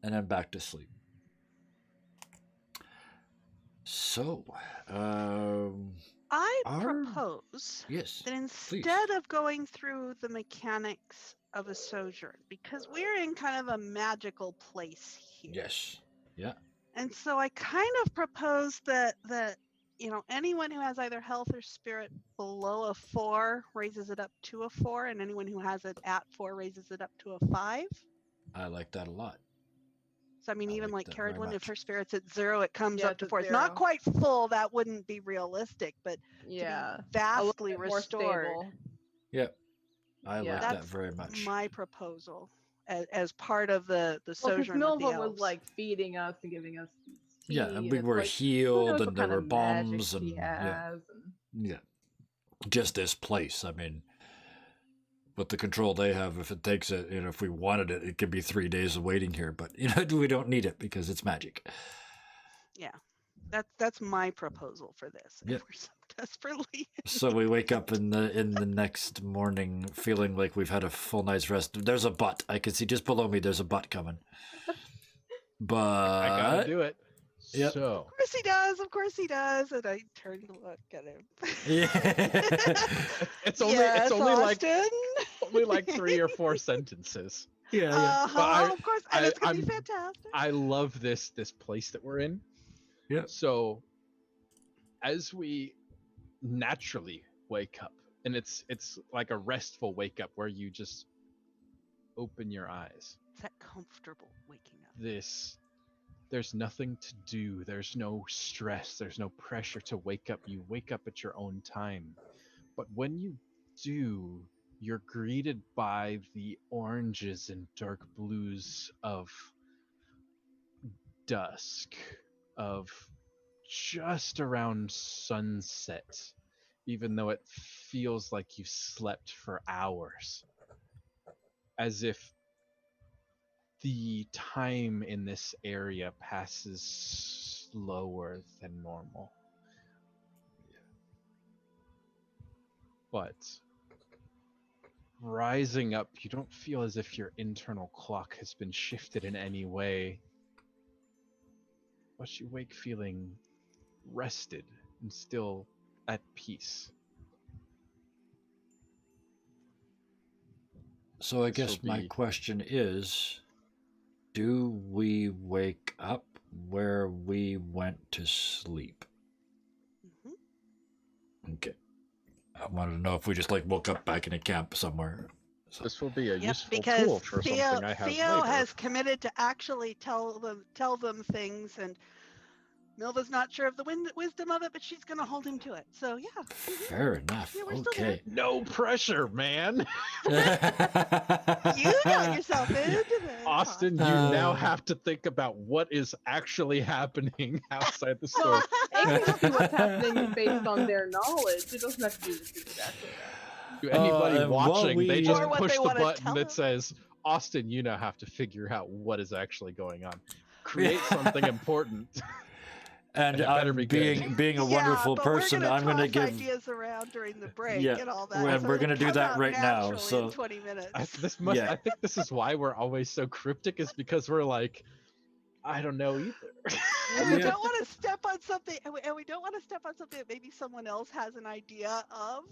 And then back to sleep. So, I propose that instead of going through the mechanics of a sojourn, because we're in kind of a magical place here. Yes. Yeah. And so I kind of propose that anyone who has either health or spirit below a 4 raises it up to a 4, and anyone who has it at 4 raises it up to a 5. I like that a lot. So I mean, even like Caradwin, if her spirit's at 0, it comes up to 4. It's 0. not quite full. That wouldn't be realistic, but to be vastly restored. Yep. I like that very much. My proposal as part of the sojourn with the elves. Was like feeding us and giving us tea. Yeah, and we were healed, and there were bombs, and yeah, just this place. I mean, with the control they have, if it takes it, if we wanted it, it could be 3 days of waiting here. But we don't need it because it's magic. Yeah, that's my proposal for this. Yep. We're so desperately. So we wake up in the next morning feeling like we've had a full night's rest. There's a butt. I can see just below me. There's a butt coming. But I gotta do it. Yep. So. Of course he does. And I turn to look at him. Yeah. it's only like 3 or 4 sentences. Yeah. Of course, and it's gonna be fantastic. I love this place that we're in. Yeah. So as we naturally wake up, and it's like a restful wake up where you just open your eyes. It's that comfortable waking up. There's nothing to do. There's no stress. There's no pressure to wake up. You wake up at your own time. But when you do, you're greeted by the oranges and dark blues of dusk, of just around sunset, even though it feels like you slept for hours. As if the time in this area passes slower than normal. But rising up, you don't feel as if your internal clock has been shifted in any way. But you wake feeling rested and still at peace. So I This will guess my be question is, do we wake up where we went to sleep? Mhm. Okay. I wanted to know if we just like woke up back in a camp somewhere. So, this will be a Yep, useful because tool for Theo something I have Theo later. has committed to actually tell them things, and Milva's not sure of the wisdom of it, but she's going to hold him to it. So yeah, fair enough. yeah, we're still there. Okay. No pressure, man. You got yourself into this, Austin, you now have to think about what is actually happening outside the store. Well, it can just be what's happening based on their knowledge. It doesn't have to be what's exactly happening. To anybody and while watching, they we- just Or what push they the wanna button tell that him. says, Austin, you now have to figure out what is actually going on. Create something important. And it better I'm be good. being a wonderful but person. We're gonna I'm going to toss give. ideas around during the break Yeah, and all that. and so we're it'll going to do come that out right now. naturally So in 20 minutes. I Yeah. think this is why we're always so cryptic, is because we're like, I don't know either. And we Yeah. don't want to step on something, and we don't want to step on something that maybe someone else has an idea of.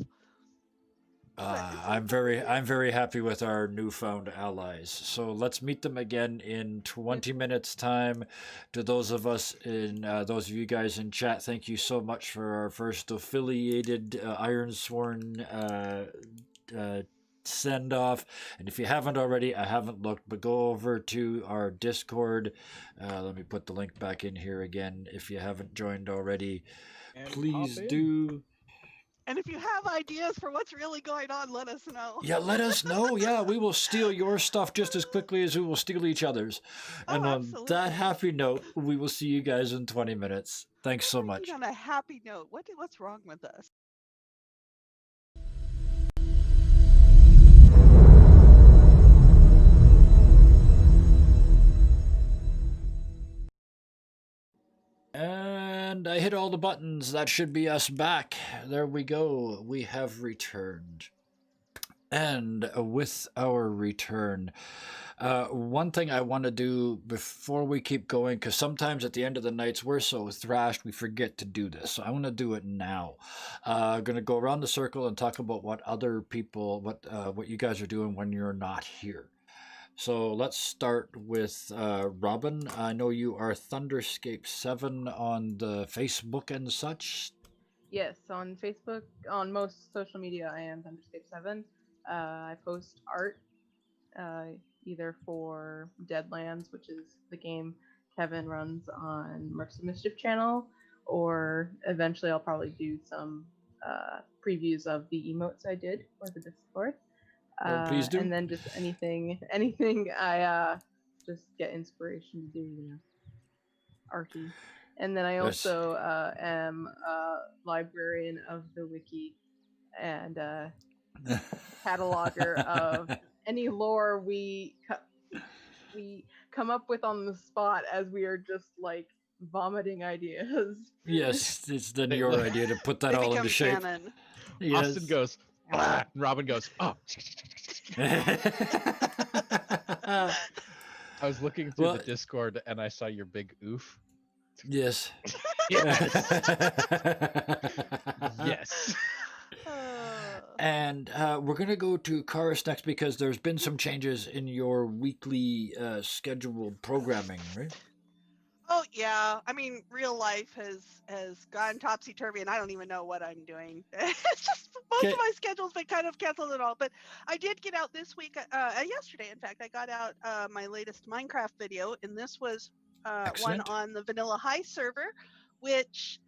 I'm very happy with our newfound allies. So let's meet them again in 20 minutes time. To those of us in those of you guys in chat, thank you so much for our first affiliated Ironsworn send off. And if you haven't already, I haven't looked, but go over to our Discord. Let me put the link back in here again. If you haven't joined already, And please pop in. do. And if you have ideas for what's really going on, let us know. Yeah, let us know. Yeah, we will steal your stuff just as quickly as we will steal each other's. And on Absolutely. that happy note, we will see you guys in 20 minutes. Thanks so much. On a happy note, what's wrong with us? And I hit all the buttons. That should be us back. There we go. We have returned. And with our return, one thing I want to do before we keep going, because sometimes at the end of the nights we're so thrashed we forget to do this. So I want to do it now. I'm going to go around the circle and talk about what other people, what you guys are doing when you're not here. So let's start with Robin. I know you are Thunderscape7 on the Facebook and such. Yes, on Facebook, on most social media, I am Thunderscape7. I post art either for Deadlands, which is the game Kevin runs on Mercs of Mischief channel, or eventually I'll probably do some previews of the emotes I did for the Discord. Please do. And then just anything I just get inspiration to do, arty. And then I also am a librarian of the wiki and cataloger of any lore we come up with on the spot as we are just like vomiting ideas. Yes, it's then your idea to put that They all become into shape. canon. Yes. Austin goes, "Ah," and Robin goes, "Oh." I was looking through the Discord and I saw your big oof. Yes. Yes. And we're going to go to Karis next because there's been some changes in your weekly scheduled programming, right? Oh yeah, I mean, real life has gone topsy turvy, and I don't even know what I'm doing. It's just most of my schedule's been kind of canceled and all. But I did get out this week, yesterday. In fact, I got out my latest Minecraft video, and this was one on the Vanilla High server, which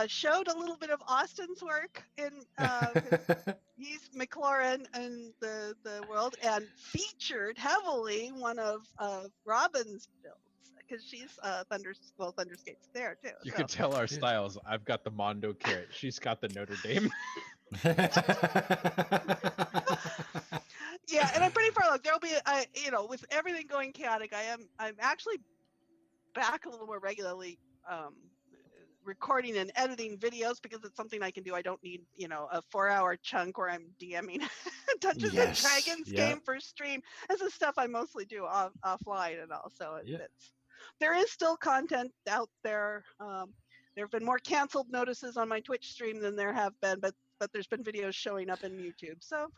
showed a little bit of Austin's work in. He's McLaurin in the world, and featured heavily one of Robin's builds because she's Thunderscape's there too. You can tell our styles. I've got the Mondo carrot. She's got the Notre Dame. Yeah, and I'm pretty far along. There'll be, with everything going chaotic, I'm actually back a little more regularly. Recording and editing videos because it's something I can do. I don't need, a 4-hour chunk where I'm DMing Dungeons and Dragons game for stream. This is stuff I mostly do offline and all. So there is still content out there. There have been more canceled notices on my Twitch stream than there have been, but but there's been videos showing up in YouTube, so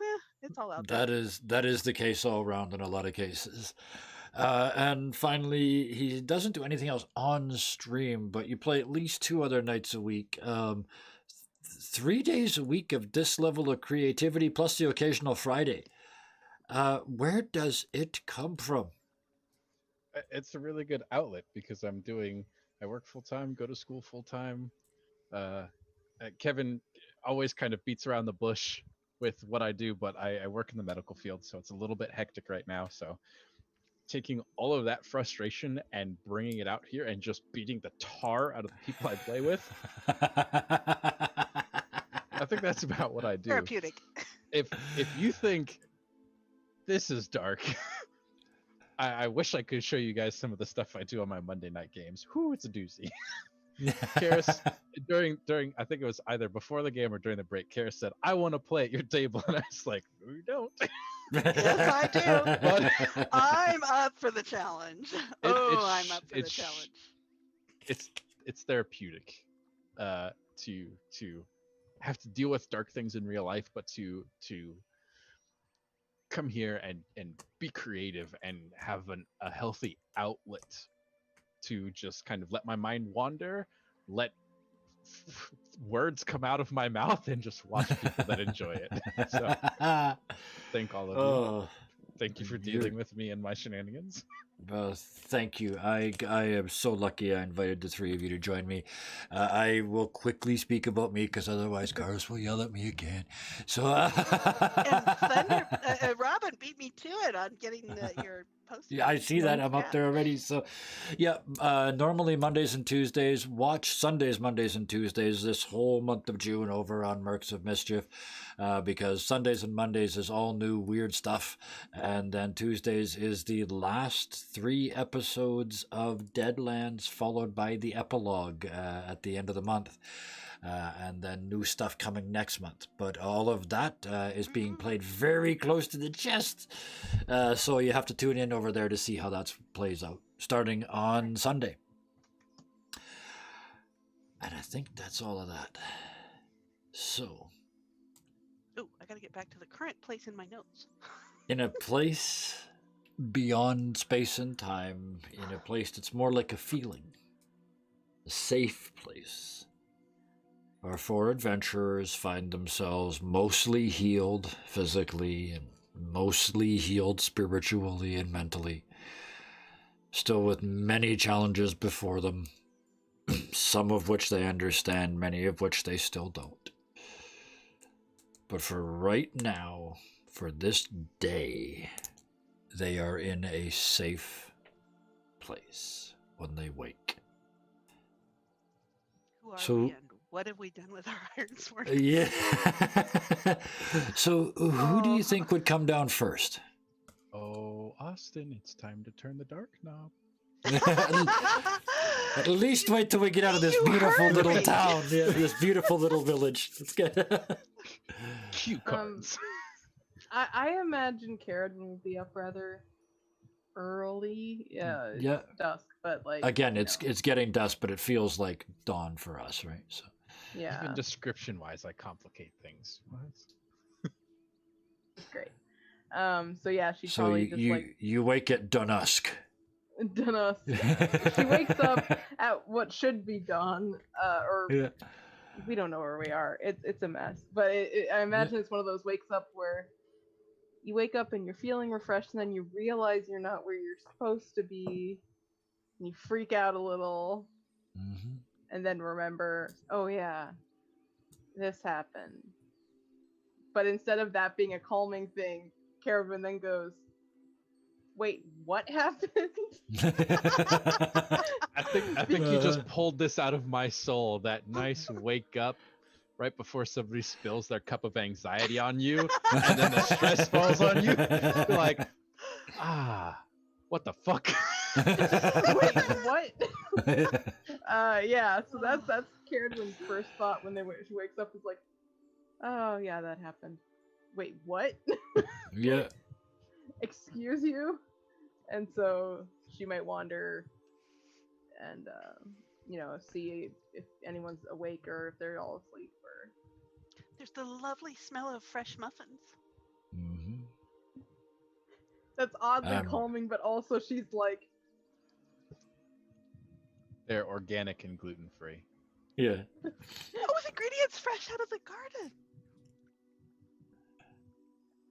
it's all out there. That is the case all around in a lot of cases. And finally, he doesn't do anything else on stream, but you play at least 2 other nights a week. 3 days a week of this level of creativity, plus the occasional Friday. Where does it come from? It's a really good outlet because I work full time, go to school full time. Kevin always kind of beats around the bush with what I do, but I work in the medical field, so it's a little bit hectic right now. So taking all of that frustration and bringing it out here and just beating the tar out of the people I play with. I think that's about what I do. Therapeutic. If you think this is dark, I wish I could show you guys some of the stuff I do on my Monday night games. Whew, it's a doozy. Karis, during I think it was either before the game or during the break, Karis said, "I want to play at your table," and I was like, "No, you don't." Yes, I do. But I'm up for the challenge. I'm up for the challenge. It's therapeutic to have to deal with dark things in real life, but to come here and be creative and have a healthy outlet to just kind of let my mind wander, let words come out of my mouth, and just watch people that enjoy it. So thank all of you. Thank you for dealing with me and my shenanigans. Thank you. I am so lucky I invited the 3 of you to join me. I will quickly speak about me because otherwise Garth will yell at me again. So, And Thunder, Robin beat me to it on getting your post. Yeah, I see that. I'm up there already. So, yeah, normally Mondays and Tuesdays. Watch Sundays, Mondays, and Tuesdays this whole month of June over on Mercs of Mischief because Sundays and Mondays is all new weird stuff. And then Tuesdays is the last 3 episodes of Deadlands, followed by the epilogue at the end of the month. And then new stuff coming next month. But all of that is being played very close to the chest. So you have to tune in over there to see how that plays out, starting on Sunday. And I think that's all of that. So. Oh, I got to get back to the current place in my notes. In a place beyond space and time, in a place that's more like a feeling, a safe place. Our 4 adventurers find themselves mostly healed physically and mostly healed spiritually and mentally, still with many challenges before them, some of which they understand, many of which they still don't. But for right now, for this day, they are in a safe place when they wake. Who are we and what have we done with our Ironsworn? Yeah. So who do you think would come down first? Oh, Austin, it's time to turn the dark knob. At least wait till we get out of this beautiful little town. Yeah, this beautiful little village. Let's get Cue cards. I imagine Caradon will be up rather early. Yeah, it's dusk, but like again, it's getting dusk, but it feels like dawn for us, right? So yeah. Even description-wise, I complicate things. Great. So yeah, she probably just you wake at dusk. Dusk. She wakes up at what should be dawn, we don't know where we are. It's a mess, but I imagine it's one of those wakes up where you wake up and you're feeling refreshed, and then you realize you're not where you're supposed to be, and you freak out a little, and then remember, oh yeah, this happened. But instead of that being a calming thing, Caravan then goes, wait, what happened? I think you just pulled this out of my soul. That nice wake up right before somebody spills their cup of anxiety on you, and then the stress falls on you. You're like, what the fuck? Wait, what? Yeah. So that's Caravan's first thought when she wakes up is like, oh yeah, that happened. Wait, what? Yeah. Excuse you? And so she might wander and see if anyone's awake or if they're all asleep. There's the lovely smell of fresh muffins. Mm-hmm. That's oddly calming, but also she's like, They're organic and gluten-free. Yeah. Oh, with ingredients fresh out of the garden.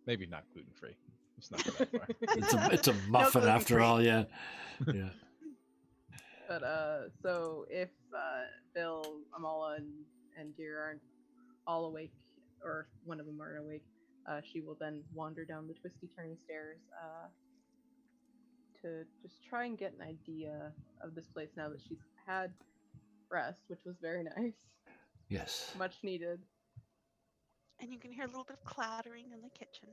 Maybe not gluten-free. It's not that far. It's a muffin after all, yeah. Yeah. but so if Bill, Amala, and Gear aren't all awake, or one of them aren't awake, she will then wander down the twisty turny stairs to just try and get an idea of this place now that she's had rest, which was very nice. Yes. Much needed. And you can hear a little bit of clattering in the kitchen.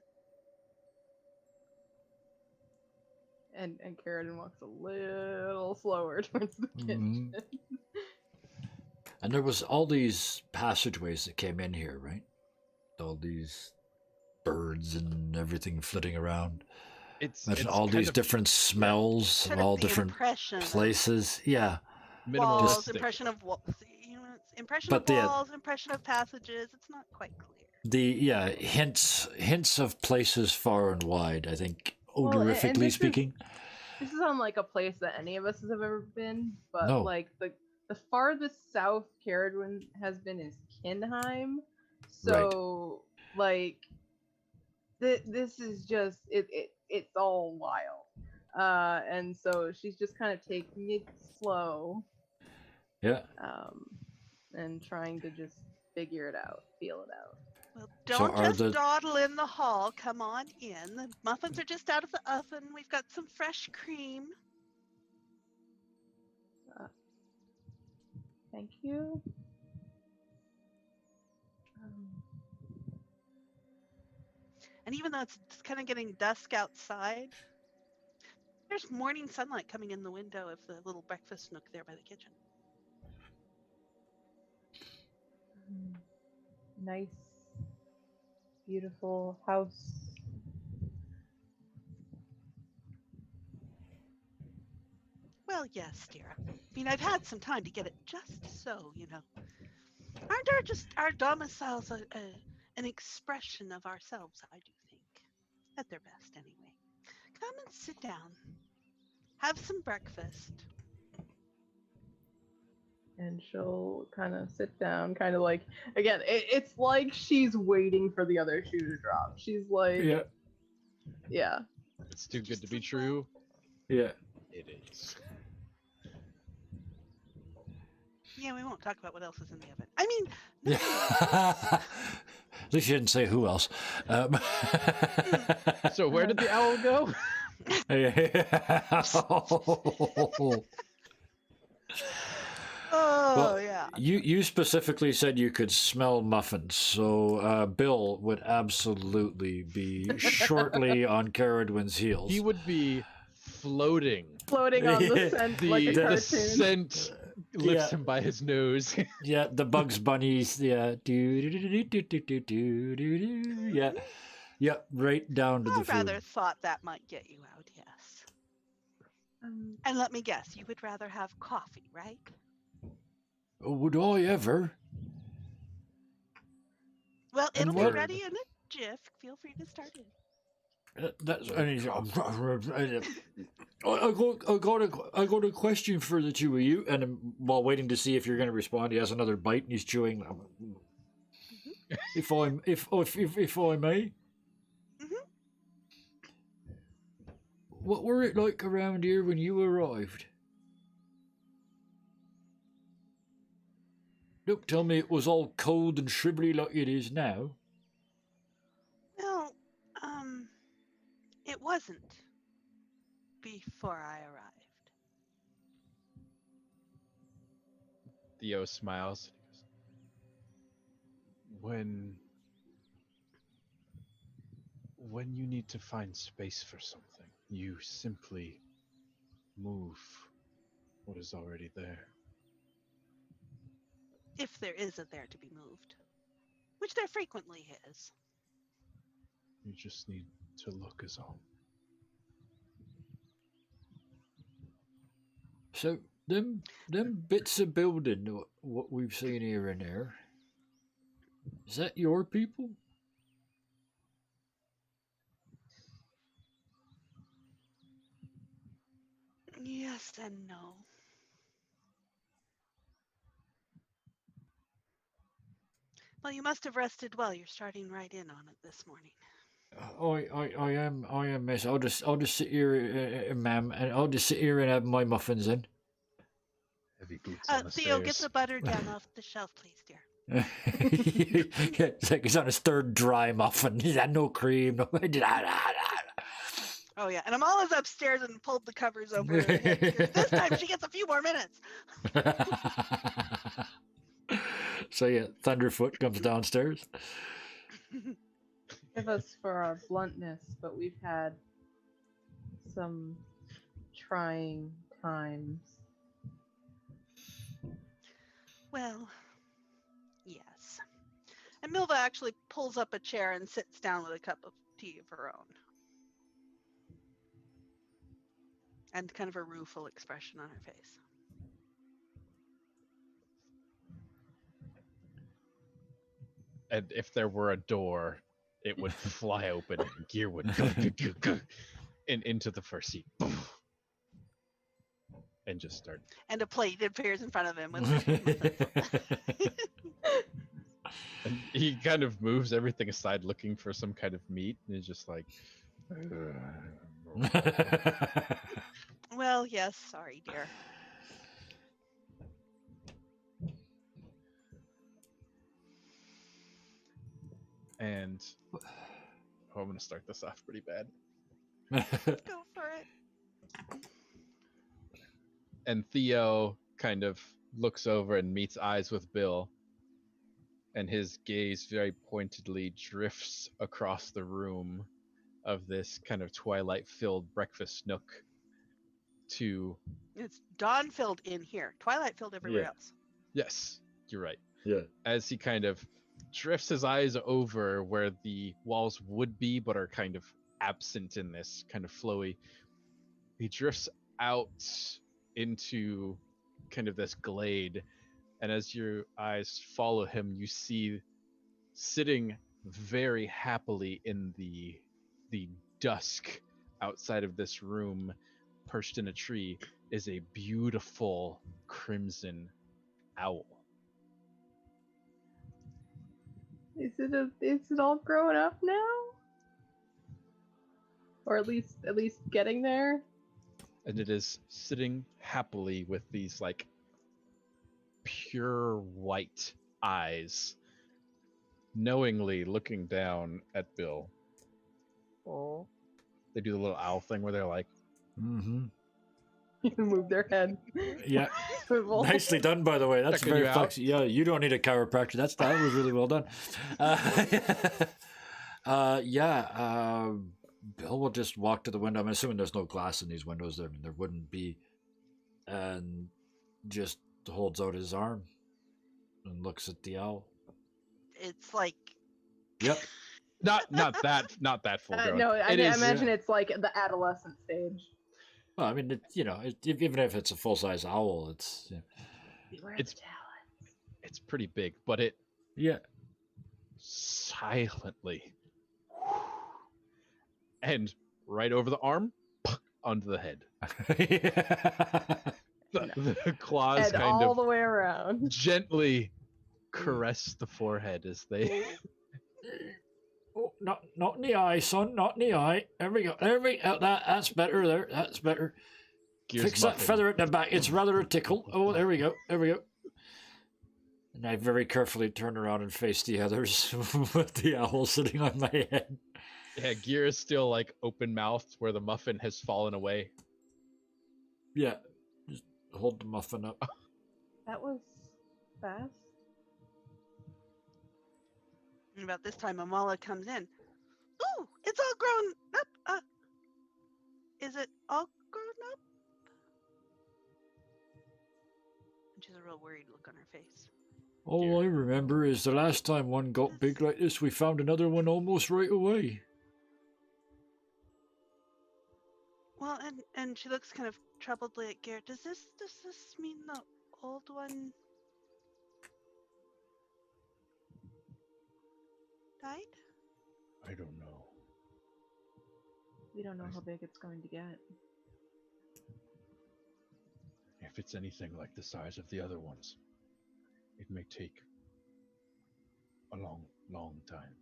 And Carradine walks a little slower towards the kitchen. And there was all these passageways that came in here, right? All these birds and everything flitting around. Imagine all these different smells of all different places. Yeah. Walls, impression of walls, impression of walls, impression of passages. It's not quite clear. Hints of places far and wide, I think, odorifically speaking. This is on like a place that any of us have ever been, but no. Like the farthest south Carradine has been is Kinheim. So like this is just it's all wild. And so she's just kind of taking it slow. Yeah. And trying to just figure it out, feel it out. Well, don't dawdle in the hall. Come on in. The muffins are just out of the oven. We've got some fresh cream. Thank you. And even though it's kind of getting dusk outside, there's morning sunlight coming in the window of the little breakfast nook there by the kitchen. Nice, beautiful house. Well, yes, dear. I mean, I've had some time to get it just so, you know. Aren't our domiciles an expression of ourselves, I do think. At their best, anyway. Come and sit down. Have some breakfast. And she'll kind of sit down, kind of like, again, it's like she's waiting for the other shoe to drop. She's like, yeah. It's too good to be true. Yeah. It is. Yeah, we won't talk about what else is in the oven. I mean, at least you didn't say who else. So where did the owl go? Well, yeah. You specifically said you could smell muffins, so Bill would absolutely be shortly on Carradine's heels. He would be floating on the scent like a cartoon. The scent lifts him by his nose. Yeah, the Bugs Bunnies. Yeah, yeah, yeah, right down to the food. I rather thought that might get you out. Yes. And let me guess, you would rather have coffee, right? Would I ever? Well, it'll be ready in a jiff. Feel free to start it. That's I got a question for the two of you, and while waiting to see if you're going to respond, he has another bite and he's chewing. If I may, what were it like around here when you arrived? Don't tell me it was all cold and shrivelly like it is now. Well, it wasn't before I arrived. Theo smiles. When you need to find space for something, you simply move what is already there. If there is a there to be moved, which there frequently is. You just need to look is all. So them bits of building what we've seen here and there, Is that your people? Yes and no. Well, you must have rested well. You're starting right in on it this morning. I am, miss. I'll just sit here, ma'am, and I'll just sit here and have my muffins then. Heavy boots on the Theo, get stairs. the butter down off the shelf, please, dear. Yeah, it's like he's on his third dry muffin. He's had no cream. No. Oh yeah, and Amala's upstairs and pulled the covers over her head because this time she gets a few more minutes. So yeah, Thunderfoot comes downstairs. Forgive us for our bluntness, but we've had some trying times. Well, yes. And Milva actually pulls up a chair and sits down with a cup of tea of her own. And kind of a rueful expression on her face. And if there were a door, it would fly open and Gear would go and into the first seat. Boom. And just start. And a plate appears in front of him with And he kind of moves everything aside looking for some kind of meat and is just like Well, yes, sorry, dear. and I'm gonna start this off pretty bad. Go for it. And Theo kind of looks over and meets eyes with Bill, and his gaze very pointedly drifts across the room of this kind of twilight-filled breakfast nook to... It's dawn-filled in here, twilight-filled everywhere else. Yes, you're right. Yeah. As he kind of drifts his eyes over where the walls would be but are kind of absent in this kind of flowy, he drifts out into kind of this glade, and as your eyes follow him, you see sitting very happily in the dusk outside of this room, perched in a tree, is a beautiful crimson owl. Is it all grown up now? Or at least getting there? And it is sitting happily with these like pure white eyes, knowingly looking down at Bill. Oh. They do the little owl thing where they're like, Mm-hmm. Move their head. Yeah. Swivel. Nicely done, by the way. That's Checking very you out. flexible. Yeah, you don't need a chiropractor. That was really well done. Bill will just walk to the window. I'm assuming there's no glass in these windows. I mean, there wouldn't be. And just holds out his arm and looks at the owl. It's like... Yep. not that full grown. No, I It is- imagine it's like the adolescent stage. Well, I mean, even if it's a full-size owl, it's... Yeah. It's pretty big, but it Yeah. silently and right over the arm, onto the head. The claws And kind all of the way around. gently caress the forehead as they... Oh, not in the eye, son. Not in the eye. There we go. That's better. There. That's better. Gears Fix that muffin. feather at the back. It's rather a tickle. Oh, there we go. There we go. And I very carefully turn around and face the others with the owl sitting on my head. Yeah, Gear is still like open mouthed where the muffin has fallen away. Yeah. Just hold the muffin up. That was fast. And about this time, Amala comes in. Ooh, it's all grown up. Is it all grown up? And she's a real worried look on her face. All I remember is the last time one got big like this, we found another one almost right away. Well, and she looks kind of troubledly at Garrett. Does this mean the old one died? I don't know. We don't know how big it's going to get. If it's anything like the size of the other ones, it may take a long, long time.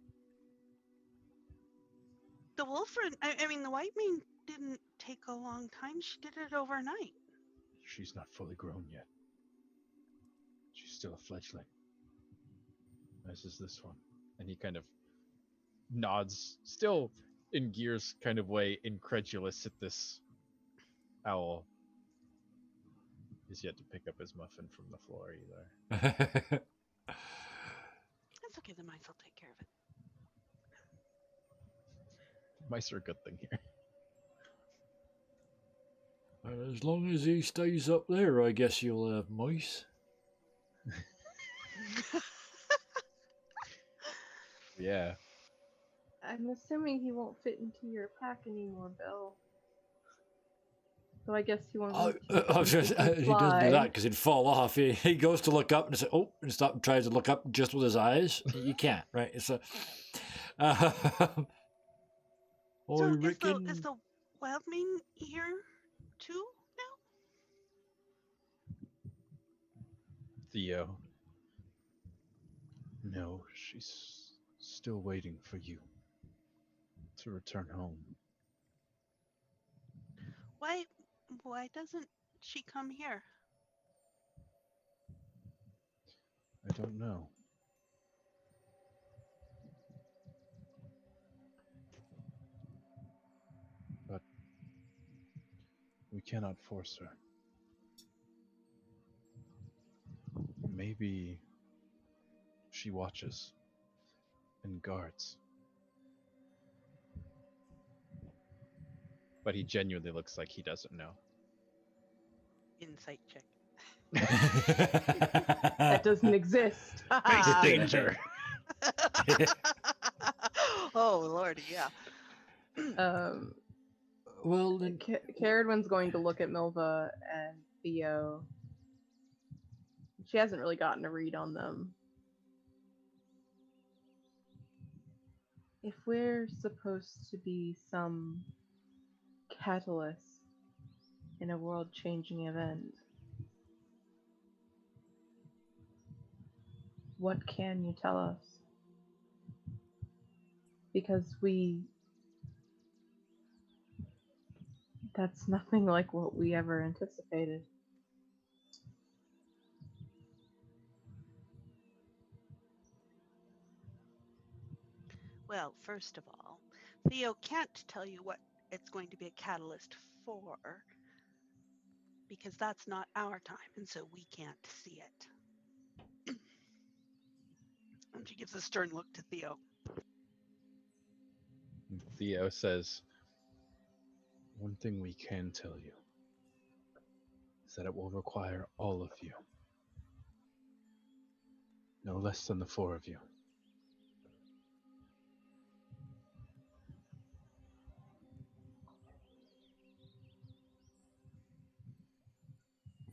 The Wolfren, I mean, the White Mane didn't take a long time. She did it overnight. She's not fully grown yet. She's still a fledgling. As is this one. And he kind of nods, still in Gear's kind of way, incredulous at this owl. He's yet to pick up his muffin from the floor either. That's okay, the mice will take care of it. Mice are a good thing here. As long as he stays up there, I guess you'll have mice. Yeah. I'm assuming he won't fit into your pack anymore, Bill. So I guess he won't. He doesn't do that because he'd fall off. He goes to look up and say, "Oh," and stop and tries to look up just with his eyes. You can't, right? It's a. So is the Wild Mane here too now? Theo. No, she's still waiting for you to return home. Why doesn't she come here? I don't know. But we cannot force her. Maybe she watches and guards. But he genuinely looks like he doesn't know. Insight check. That doesn't exist. Face danger. Oh lordy, yeah. Well, then, Caradwin's going to look at Milva and Theo. She hasn't really gotten a read on them. If we're supposed to be some catalyst in a world-changing event, what can you tell us? Because that's nothing like what we ever anticipated. Well, first of all, Theo can't tell you what it's going to be a catalyst for, because that's not our time, and so we can't see it. And she gives a stern look to Theo. Theo says, One thing we can tell you is that it will require all of you. No less than the 4 of you.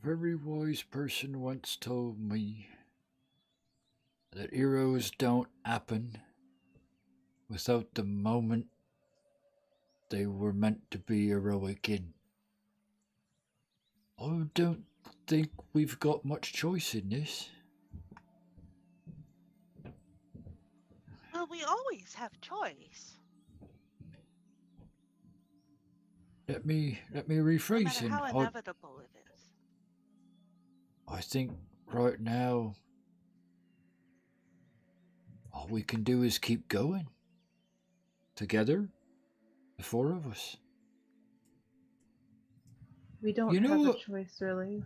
a very wise person once told me that heroes don't happen without the moment they were meant to be heroic in. I don't think we've got much choice in this. Well, we always have choice. Let me No rephrase matter it. how inevitable it is. I think right now all we can do is keep going. Together, the 4 of us. We don't have a choice, really.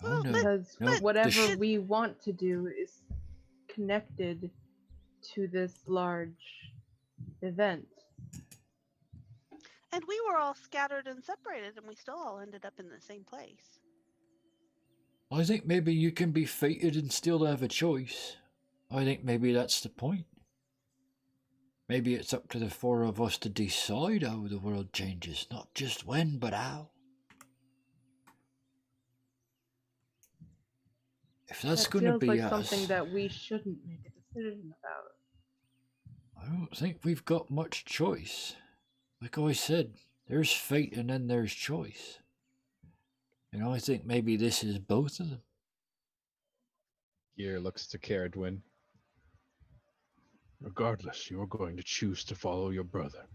Oh no. Because No, whatever we want to do is connected to this large event. And we were all scattered and separated, and we still all ended up in the same place. I think maybe you can be fated and still have a choice. I think maybe that's the point. Maybe it's up to the 4 of us to decide how the world changes, not just when, but how. If that's going to be like us, something that we shouldn't make a It isn't about. I don't think we've got much choice. Like I said, there's fate and then there's choice. And I think maybe this is both of them. Gear looks to Caradwin. Regardless, you're going to choose to follow your brother.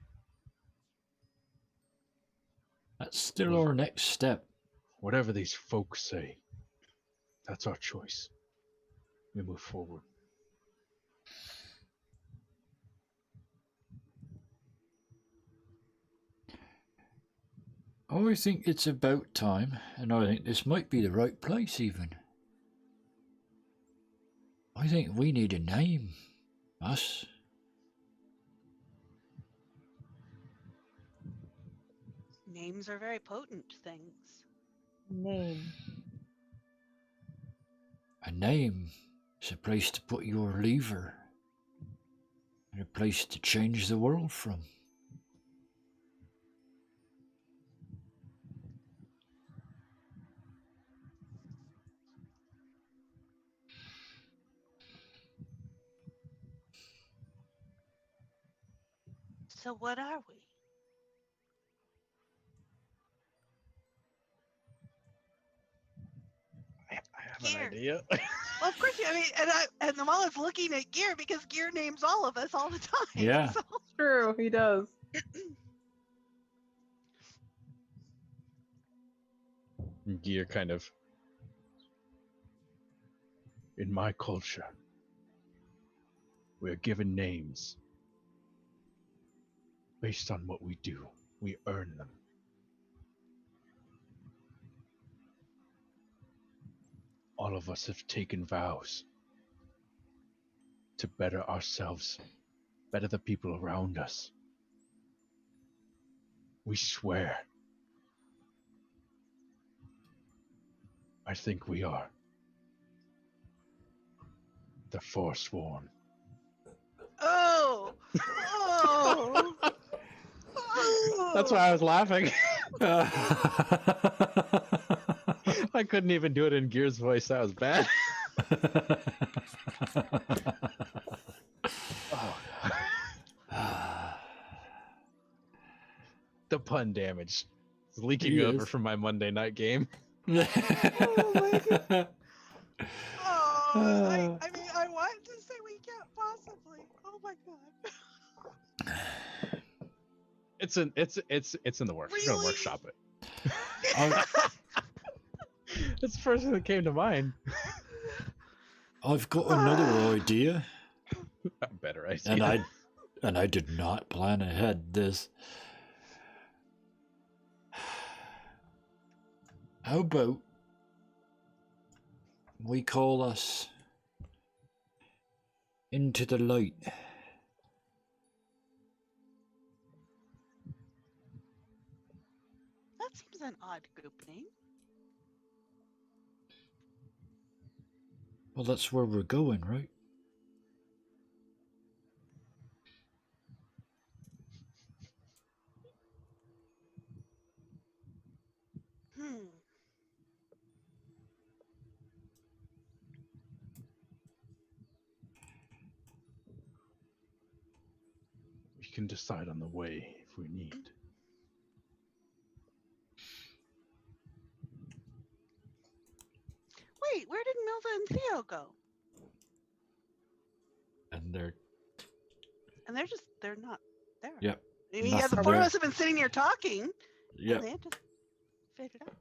That's still our next step. Whatever these folks say, that's our choice. We move forward. I think it's about time, and I think this might be the right place even. I think we need a name. Us. Names are very potent things. Name. A name is a place to put your lever. And a place to change the world from. So what are we? I have Gear. an idea. Well, of course, I mean, and the mom is looking at Gear because Gear names all of us all the time. Yeah. So. True, he does. Gear kind of. In my culture, we are given names. Based on what we do, we earn them. All of us have taken vows to better ourselves, better the people around us. We swear. I think we are the Forsworn. Oh! Oh! Oh! That's why I was laughing. I couldn't even do it in Gear's voice. That was bad. Oh. The pun damage is leaking over Yes. from my Monday night game. Oh my God. Oh, I mean, I wanted to say we can't possibly. Oh my God. It's in the works. We're gonna Really? workshop it. That's the first thing that came to mind. I've got another idea, A better idea. and I did not plan ahead this. How about we call us Into the Light? That seems an odd group name. Well, that's where we're going, right? Hmm. We can decide on the way if we need. Wait, where did Milva and Theo go? And they're And they're not there. yep, I mean, yeah, the nothing four of there. us have been sitting here talking. Yep. And they had just faded out.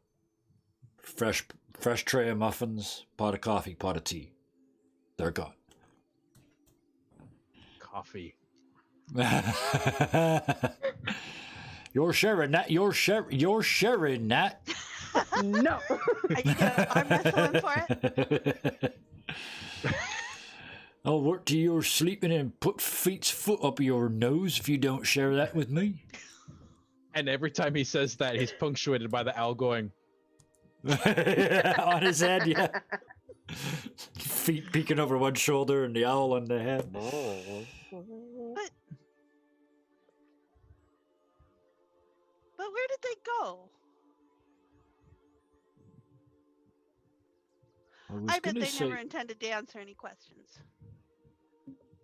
Fresh tray of muffins, pot of coffee, pot of tea. They're gone. Coffee. You're sharing that. You're sharing that. No. Are you gonna arm wrestle him for it? I'll work till you're sleeping and put feet's foot up your nose if you don't share that with me. And every time he says that, he's punctuated by the owl going, On his head, yeah. Feet peeking over one shoulder and the owl on the head. But where did they go? I was I bet gonna they say, never intended to answer any questions.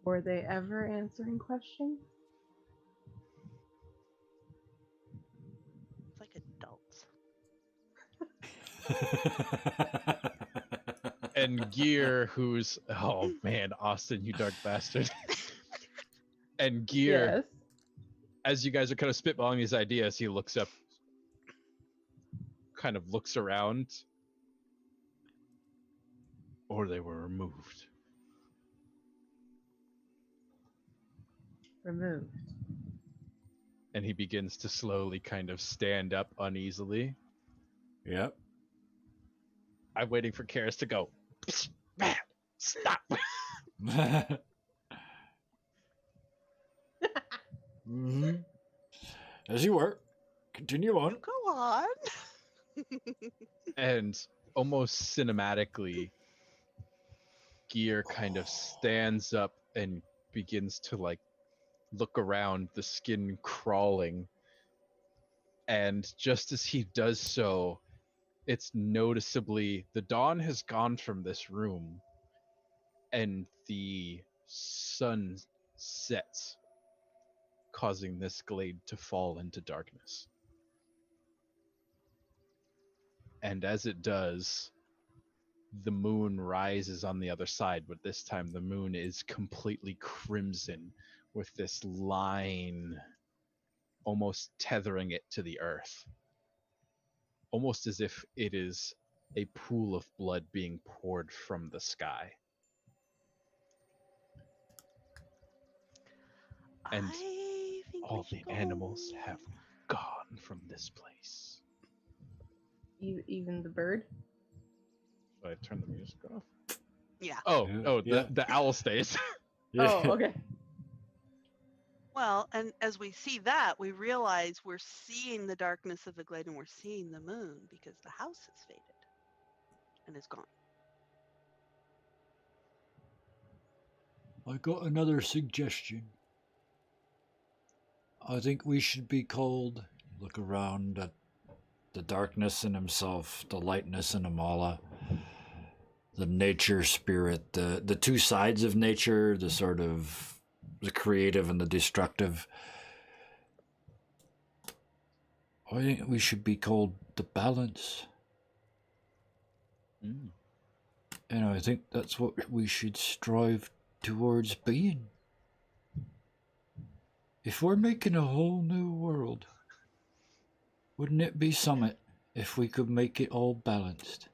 Were they ever answering questions? It's like adults. And Gear, who's oh man, Austin, you dark bastard. And Gear, Yes. as you guys are kind of spitballing these ideas, he looks up, kind of looks around. Or they were removed. Removed. And he begins to slowly kind of stand up uneasily. Yep. I'm waiting for Karis to go, man, stop. Mm-hmm. As you were. Continue on. Go on. And almost cinematically, Gear kind of stands up and begins to like look around, the skin crawling. And just as he does so, it's noticeably the dawn has gone from this room and the sun sets, causing this glade to fall into darkness. And as it does, the moon rises on the other side, but this time the moon is completely crimson with this line almost tethering it to the earth. Almost as if it is a pool of blood being poured from the sky. And I think All we should the go animals home. have gone from this place. Even the bird? So I turn the music off. Yeah. Yeah. The owl stays. Oh, okay. Well, and as we see that, we realize we're seeing the darkness of the glade and we're seeing the moon because the house has faded and is gone. I got another suggestion. I think we should be called. Look around at the darkness in himself, the lightness in Amala, the nature spirit, the two sides of nature, the sort of the creative and the destructive. I think we should be called the balance. Mm. And I think that's what we should strive towards being. If we're making a whole new world, wouldn't it be summit if we could make it all balanced?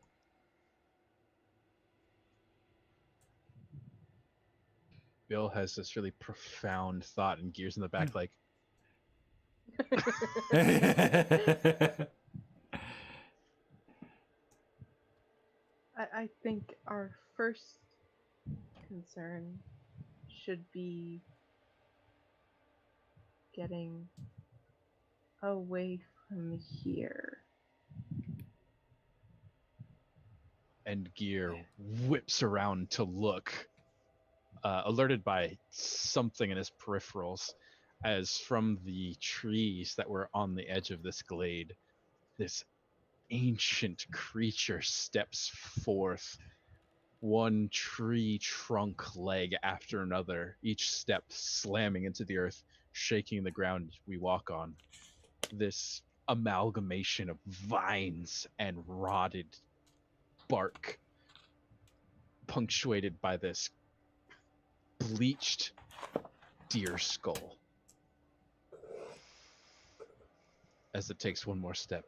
Bill has this really profound thought, and Gears in the back like, I think our first concern should be getting away from here. and Gear whips around to look, alerted by something in his peripherals, as from the trees that were on the edge of this glade, this ancient creature steps forth, one tree trunk leg after another, each step slamming into the earth, shaking the ground we walk on. This amalgamation of vines and rotted bark, punctuated by this bleached deer skull. As it takes one more step,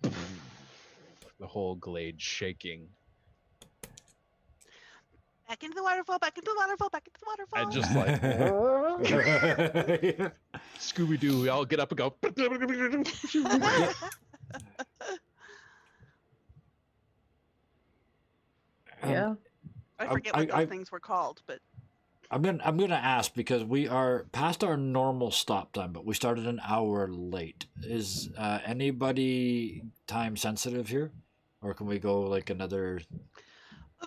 the whole glade shaking. Back into the waterfall, back into the waterfall, back into the waterfall. And just like Scooby-Doo, we all get up and go. Yeah. I forget what those things were called, but I'm gonna ask because we are past our normal stop time, but we started an hour late. Is anybody time sensitive here, or can we go like another?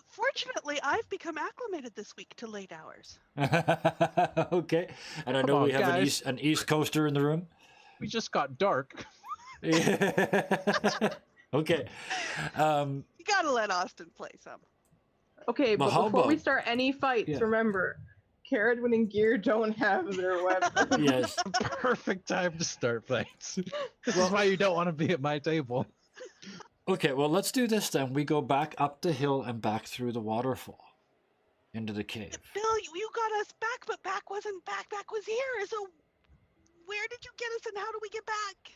fortunately, I've become acclimated this week to late hours. Okay, and I Come know we on, have guys. an East Coaster in the room. We just got dark. Okay. You gotta let Austin play some. Okay, But but how before we about- start any fights, Yeah. remember, Caradwin and Gear don't have their weapons. Yes. Perfect time to start fights. This Well- is why you don't want to be at my table. Okay, well, let's do this then. We go back up the hill and back through the waterfall into the cave. Bill, you got us back, but back wasn't back. Back was here. So where did you get us, and how do we get back?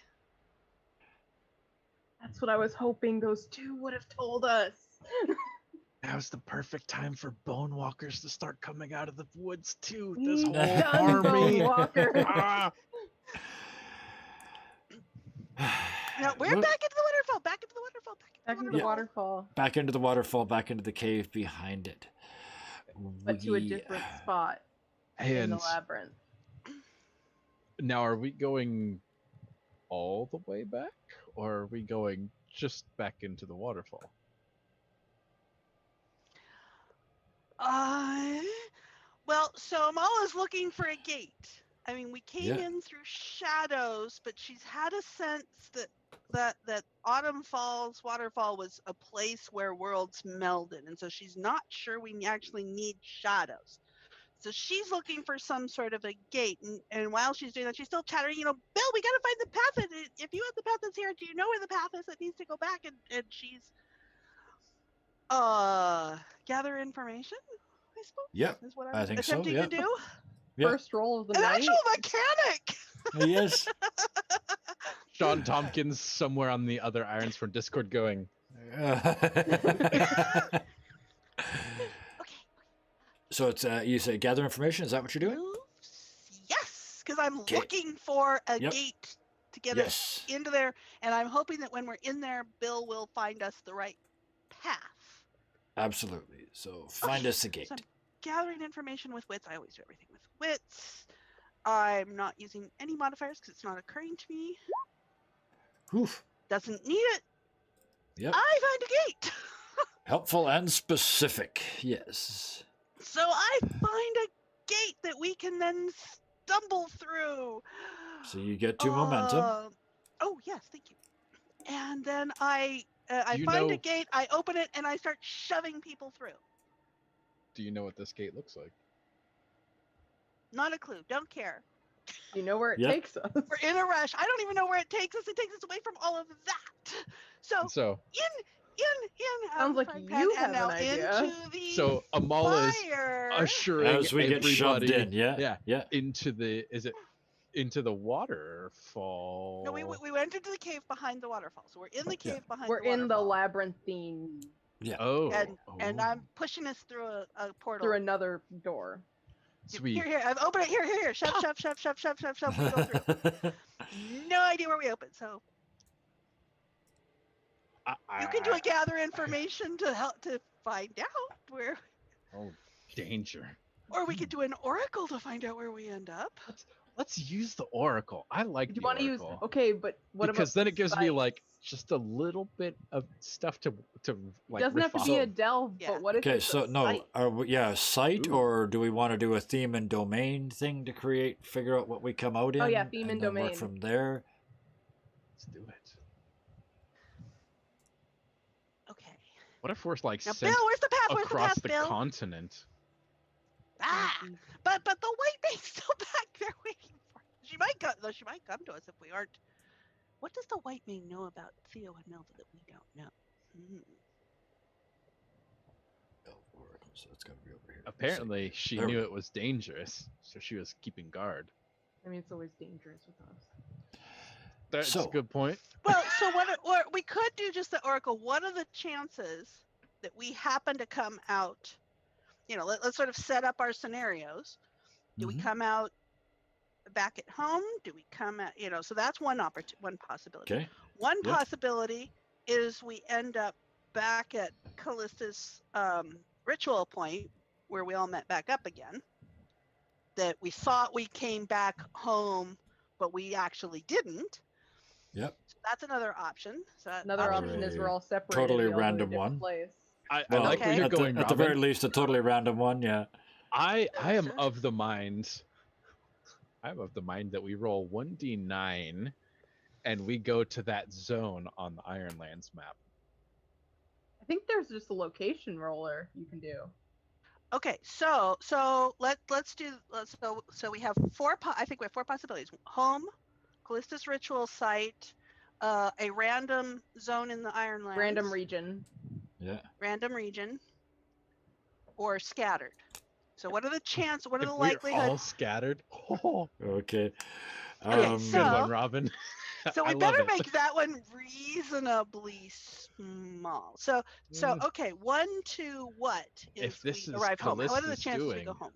That's what I was hoping those two would have told us. Now's the perfect time for bone walkers to start coming out of the woods too. We This whole done army. Bone Walker. Ah! No, we're Look- back into the waterfall. Back into the waterfall. Back into the Yeah. waterfall, Back into the waterfall, back into the cave behind it. but to a different spot in the And labyrinth. now, are we going all the way back, or are we going just back into the waterfall? Well, so Amala's looking for a gate. I mean, we came Yeah. in through shadows, but she's had a sense that Autumn Falls waterfall was a place where worlds melded, and so she's not sure we actually need shadows. So she's looking for some sort of a gate, and while she's doing that, she's still chattering. Bill, we gotta find the path. And if you have the path that's here, do you know where the path is that needs to go back? And she's gather information, I suppose. Yep, Is what I I'm think so, attempting yeah. to do. Yep. First roll of the An night. actual mechanic. Yes. Sean Tompkins somewhere on the other Ironsworn Discord going, Okay. So it's you say gather information. Is that what you're doing? Moves. Yes, because I'm Okay. looking for a Yep. gate to get Yes. us into there, and I'm hoping that when we're in there, Bill will find us the right path. Absolutely. So find Okay, us a gate. So I'm gathering information with wits. I always do everything with wits. I'm not using any modifiers because it's not occurring to me. Oof. Doesn't need it. Yep. I find a gate. Helpful and specific. Yes. So I find a gate that we can then stumble through. So you get 2 momentum. Oh yes, thank you. And then I you find know- a gate, I open it, and I start shoving people through. "Do you know what this gate looks like?" Not a clue. Don't care. You know where it Yep. takes us. We're in a rush. I don't even know where it takes us. It takes us away from all of that. So And so, in Sounds like frying you pan, have and now an idea. into the so Amala is fire. assuring As we get shoved everybody in. Yeah. yeah. Yeah. into the into the waterfall. No, we went into the cave behind the waterfall. So we're in the Yeah. cave behind We're the waterfall. in the labyrinthine Oh, And I'm pushing us through a portal. through another door. sweet. Here, I've opened it. Here. Shove. We go through. No idea where we open. So you can do a gather information to help to find out where, Oh, danger. or we could do an oracle to find out where we end up. Let's use the oracle. I like Do the you want to use? oracle. Okay, but what because about then it gives me sight? like just a little bit of stuff to like. Doesn't have riff to be off a of. delve, Yeah. but what if Okay, it's so a no, sight? are we, sight, Ooh. or do we want to do a theme and domain thing to figure out what we come out in? Oh, yeah, theme and then work domain. from there. Let's do it. Okay. What if we're like Now, sent Bill, where's the path? Where's the across path, the Bill? continent? Ah, but the white maid's still back there waiting for us. She might come. Though she might come to us if we aren't. What does the white maid know about Theo and Melda that we don't know? Oh, oracle, so it's got to be over here. Apparently, she There we knew go. it was dangerous, so she was keeping guard. I mean, it's always dangerous with us. That's So- a good point. Well, so or we could do just the oracle. What are the chances that we happen to come out? Let's sort of set up our scenarios. Do we Mhm. come out back at home? Do we come out? So that's one possibility. Okay. One Yeah. possibility is we end up back at Callista's ritual point where we all met back up again. That we thought we came back home, but we actually didn't. Yep. So that's another option. So Another Option option is A. we're all separated. Totally we all go to a random different one. Place. I Well, like where Okay. you're at, going, the, at the Robin. very least, a totally random one. Yeah. I am Sure. of the mind. I'm of the mind that we roll 1d9, and we go to that zone on the Ironlands map. I think there's just a location roller you can do. Okay, so so we have I think we have 4 possibilities: home, Callista's ritual site, a random zone in the Ironlands, Random region. Yeah. random region, or scattered. So what are the chances? What are If the we're likelihoods? all scattered, oh, Okay. Okay, good so one, Robin. so I we love better it. make that one reasonably small. So okay, 1 to what is If this we is arrive home? What are the Callista's chances we go doing, home?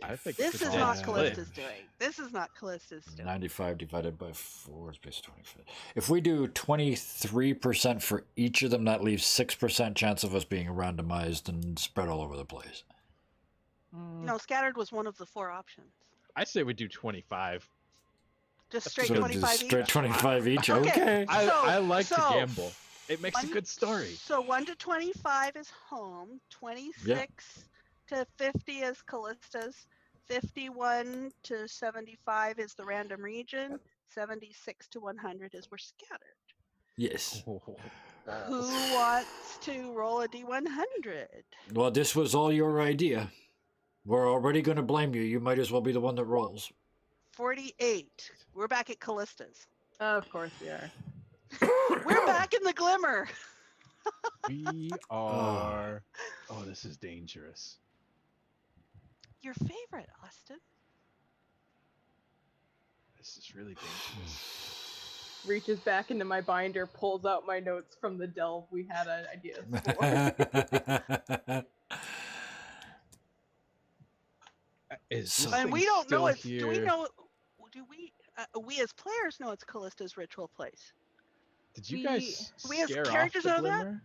I think it's This a is dead not split. Callista's doing. This is not Callista's doing. 95 divided by 4 is based 25. If we do 23% for each of them, that leaves 6% chance of us being randomized and spread all over the place. No, scattered was one of the 4 options. I say we do 25. Just That's straight So good. 25 straight each. 25 each. Okay. Okay. I like to so gamble. It makes a good story. So 1 to 25 is home. 26 Yeah. to 50 is Callista's. 51 to 75 is the random region. 76 to 100 is we're scattered. Yes. Who wants to roll a D100? Well, this was all your idea. We're already going to blame you. You might as well be the one that rolls. 48. We're back at Callista's. Of course we are. We're back in the glimmer. We are. Oh, this is dangerous. Your favorite, Austin. This is really dangerous. Reaches back into my binder, pulls out my notes from the delve we had ideas for. Is So- this And thing we don't know still it's. here? Do we know? Do we as players know it's Callista's ritual place? Did you we- guys we as scare off characters the know that?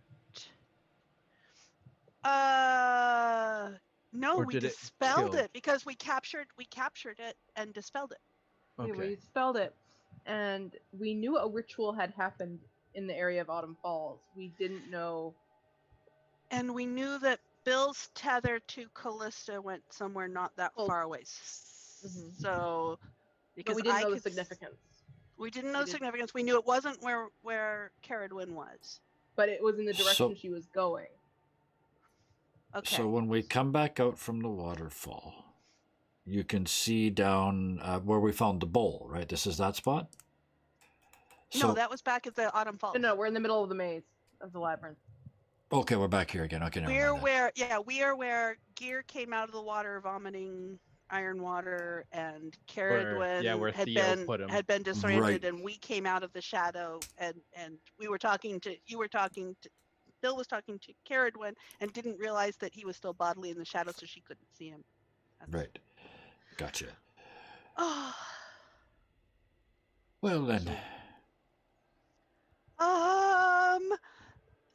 glimmer? No, Or we did it dispelled kill? it because we captured it and dispelled it. Yeah, Okay. we spelled it, and we knew a ritual had happened in the area of Autumn Falls. We didn't know. And we knew that Bill's tether to Callista went somewhere not that Oh. far away. Mhm. So, because But we didn't I know the could significance. We didn't know We the didn't- significance. We knew it wasn't where Caradwyn was. But it was in the direction So- she was going. Okay. So when we come back out from the waterfall, you can see down where we found the bowl, right? This is that spot? No, that was back at the Autumn Falls. No, we're in the middle of the maze of the labyrinth. Okay, we're back here again. Okay, never We're mind then. we are where Gear came out of the water vomiting iron water, and Caradwyn where had Theo put him. been disoriented, Right. and we came out of the shadow, and we were talking to Bill was talking to Caradwyn and didn't realize that he was still bodily in the shadow, so she couldn't see him. Right. Gotcha. Oh. Well then.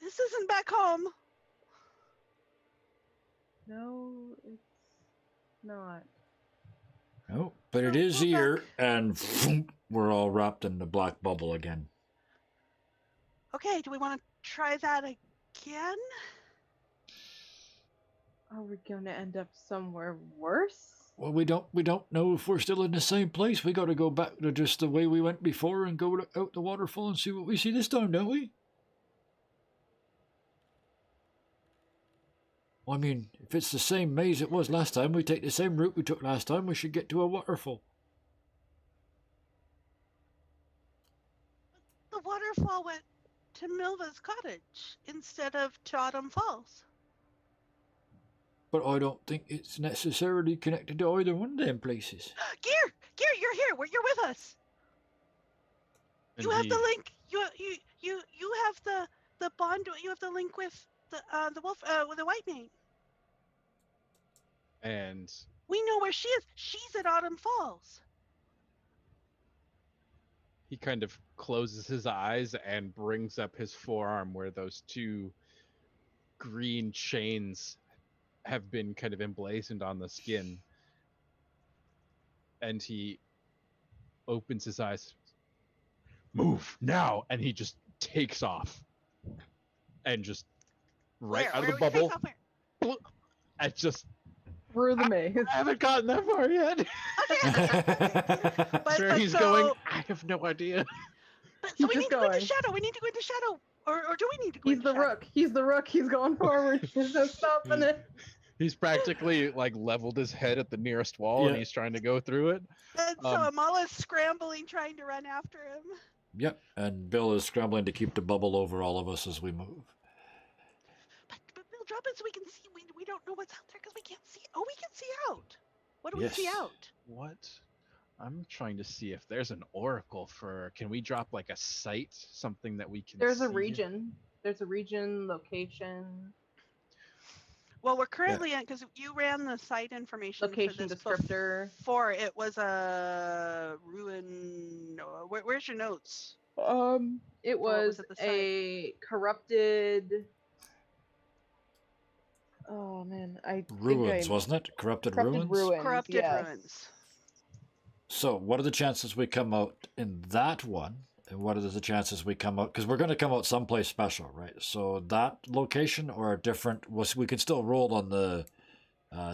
This isn't back home. No, it's not. Oh, but it is We're here, back. and we're all wrapped in the black bubble again. Okay, do we want to try that again? Are we gonna end up somewhere worse? Well, we don't know if we're still in the same place. We got to go back to just the way we went before and go out the waterfall and see what we see this time, don't we? Well, I mean, if it's the same maze it was last time, we take the same route we took last time, we should get to a waterfall. The waterfall went to Milva's cottage instead of to Autumn Falls. But I don't think it's necessarily connected to either one of them places. Gear, you're here. You're with us. You have the link. You have the bond. You have the link with the wolf with the white mane. And We know where she is. She's at Autumn Falls. he kind of closes his eyes and brings up his forearm where those 2 green chains have been kind of emblazoned on the skin. And he opens his eyes. Move now! And he just takes off. And just right out of the Where bubble. where? And just Through the maze. I haven't gotten that far yet. But Where he's so, going, I have no idea. But Keep so we just need to go into going. shadow. We need to go into shadow. Or do we need to go He's into the shadow? rook. He's the rook. He's going forward. There's no stopping it. He's practically like leveled his head at the nearest wall, and Yeah. he's trying to go through it. And so Amala's scrambling, trying to run after him. Yep. And Bill is scrambling to keep the bubble over all of us as we move. But Bill, drop it so we can see. We don't know what's out there because we can't see. Oh, we can see out. What do we see Yes. out? What? I'm trying to see if there's an oracle for. Can we drop like a site, something that we can? There's a see? region. There's a region, location, Well, we're currently in because you ran the site information location for this descriptor. before. It was a ruin. Where's your notes? It what was was at the site? a corrupted. Oh man, I Ruins, think wasn't it? Corrupted corrupted ruins. Corrupted yes. ruins. So, what are the chances we come out in that one? And what are the chances we come out? Because we're going to come out someplace special, right? So, that location or a different. We can still roll on the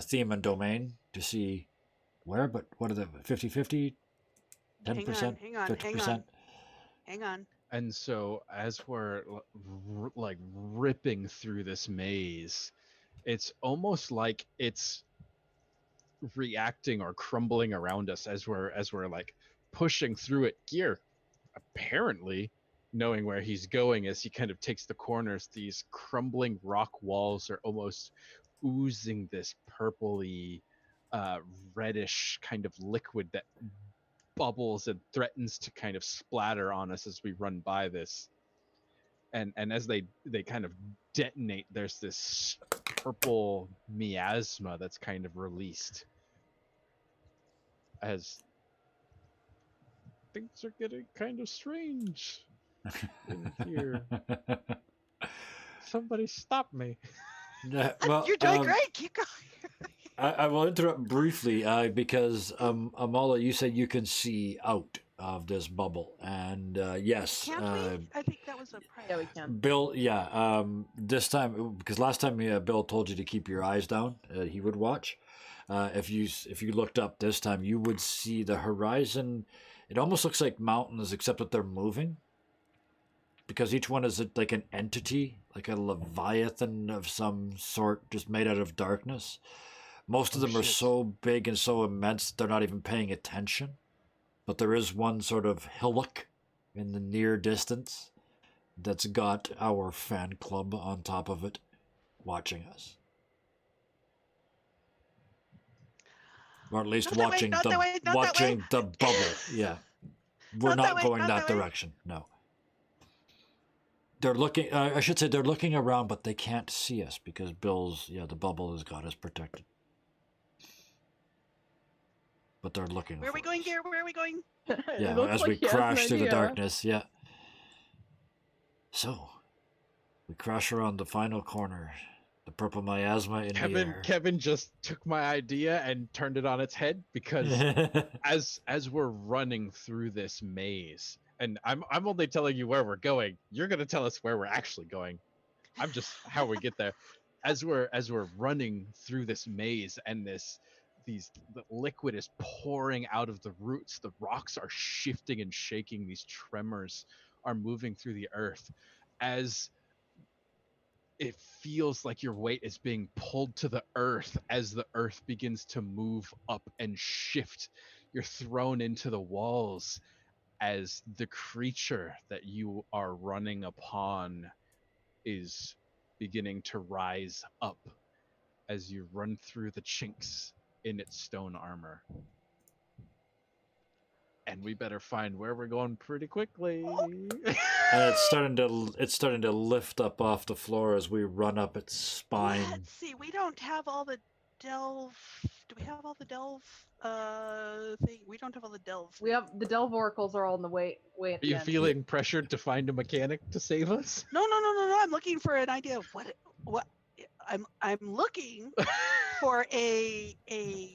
theme and domain to see where, but what are the 50-50? 10%? Hang on. 50%? Hang on. And so, as we're like ripping through this maze, it's almost like it's reacting or crumbling around us as we're like pushing through it. Gear, apparently knowing where he's going as he kind of takes the corners, these crumbling rock walls are almost oozing this purpley, reddish kind of liquid that bubbles and threatens to kind of splatter on us as we run by this. And as they kind of detonate, there's this purple miasma that's kind of released as things are getting kind of strange in here. Somebody stop me. Yeah, well, You're doing great. Keep going. I will interrupt briefly because Amala, you said you can see out of this bubble, and yes, Can't we? I think that was a prior. Yeah, we can. Bill, this time because last time Bill told you to keep your eyes down, he would watch. If you looked up this time, you would see the horizon. It almost looks like mountains, except that they're moving. Because each one is like an entity, like a leviathan of some sort, just made out of darkness. Most of them are so big and so immense they're not even paying attention. But there is one sort of hillock in the near distance that's got our fan club on top of it, watching us. Or at least watching the bubble. Yeah. We're not going that direction. No. They're looking, I should say they're looking around, but they can't see us because the bubble has got us protected. But they're looking Where are we going, Gear? Where are we going? Yeah, as we crash through the darkness, yeah. So, we crash around the final corner. The purple miasma in the air. Kevin just took my idea and turned it on its head because as we're running through this maze, and I'm only telling you where we're going. You're gonna tell us where we're actually going. I'm just how we get there. As we're running through this maze and the liquid is pouring out of the roots, the rocks are shifting and shaking, these tremors are moving through the earth as it feels like your weight is being pulled to the earth as the earth begins to move up and shift. You're thrown into the walls as the creature that you are running upon is beginning to rise up as you run through the chinks in its stone armor. And we better find where we're going pretty quickly. And it's starting to lift up off the floor as we run up its spine. Let's see. We don't have all the delve. Do we have all the delve thing? We don't have all the delve. We have the delve oracles are all in the way at Are the you end. feeling pressured to find a mechanic to save us? No. I'm looking for an idea of what I'm looking for a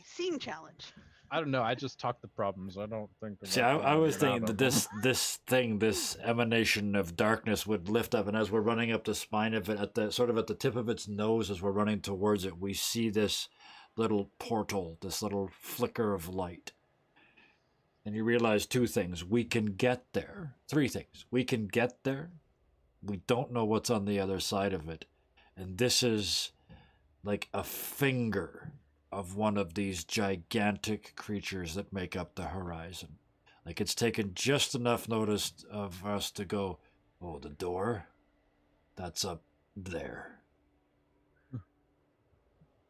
scene challenge. I don't know. I just talked the problems. I don't think. See, I was thinking that this emanation of darkness would lift up, and as we're running up the spine of it, at the tip of its nose, as we're running towards it, we see this little portal, this little flicker of light. And you realize two things. We can get there. Three things. We can get there. we don't know what's on the other side of it. And this is like a finger of one of these gigantic creatures that make up the horizon. Like it's taken just enough notice of us to go, oh, the door? That's up there.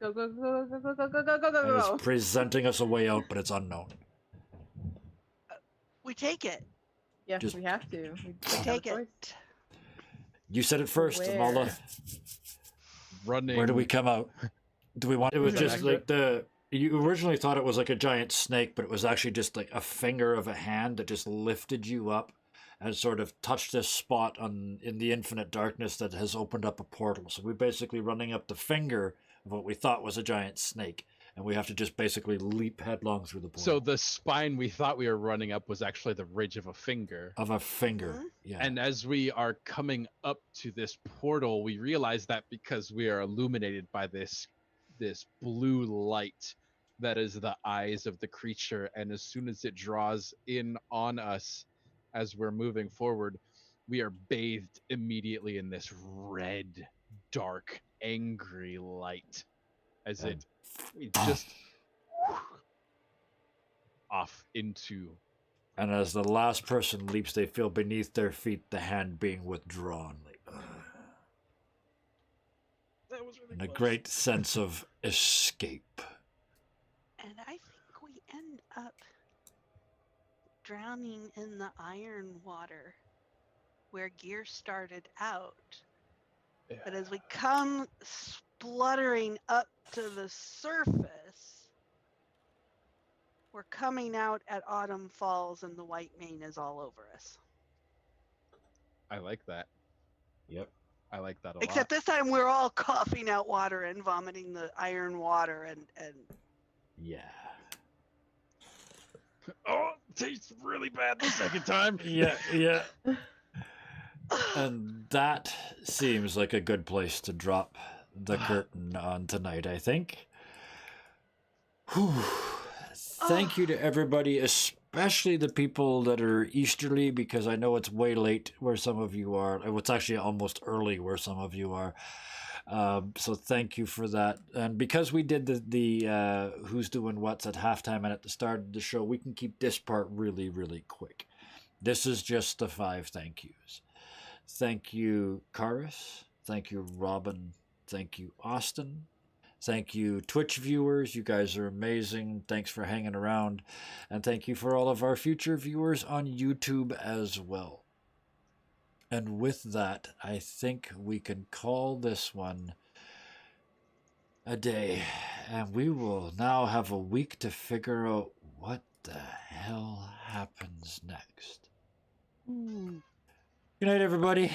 Go, go, go, go, go, go, go, go, go, go, And go. it's presenting us a way out, but it's unknown. We take it. Yes, Just- we have to. We We don't have a take choice. it. You said it first, Where? Amala. Running. Where do we come out? Do we want? It was Is that just like you originally thought it was like a giant snake, but it was actually just like a finger of a hand that just lifted you up and sort of touched this spot in the infinite darkness that has opened up a portal. So we're basically running up the finger of what we thought was a giant snake, and we have to just basically leap headlong through the portal. So the spine we thought we were running up was actually the ridge of a finger. Of a finger, Mhm. yeah. And as we are coming up to this portal, we realize that because we are illuminated by this blue light that is the eyes of the creature, and as soon as it draws in on us as we're moving forward, we are bathed immediately in this red, dark, angry light as And- it just off into. And as the last person leaps, they feel beneath their feet the hand being withdrawn. Like, That was really and a close. great sense of escape. And I think we end up drowning in the iron water where Gear started out. But as we come spluttering up to the surface, we're coming out at Autumn Falls and the white mane is all over us. I like that. Yep. I like that a Except lot. this time we're all coughing out water and vomiting the iron water and Yeah. Oh, it tastes really bad the second time. Yeah. And that seems like a good place to drop the curtain on tonight, I think. Whew. Thank you to everybody, especially the people that are Easterly, because I know it's way late where some of you are. It's actually almost early where some of you are. So thank you for that. And because we did the who's doing what's at halftime and at the start of the show, we can keep this part really, really quick. This is just the 5 thank yous. Thank you, Karis. Thank you, Robin. Thank you, Austin. Thank you, Twitch viewers. You guys are amazing. Thanks for hanging around. And thank you for all of our future viewers on YouTube as well. And with that, I think we can call this one a day. And we will now have a week to figure out what the hell happens next. Good night, everybody.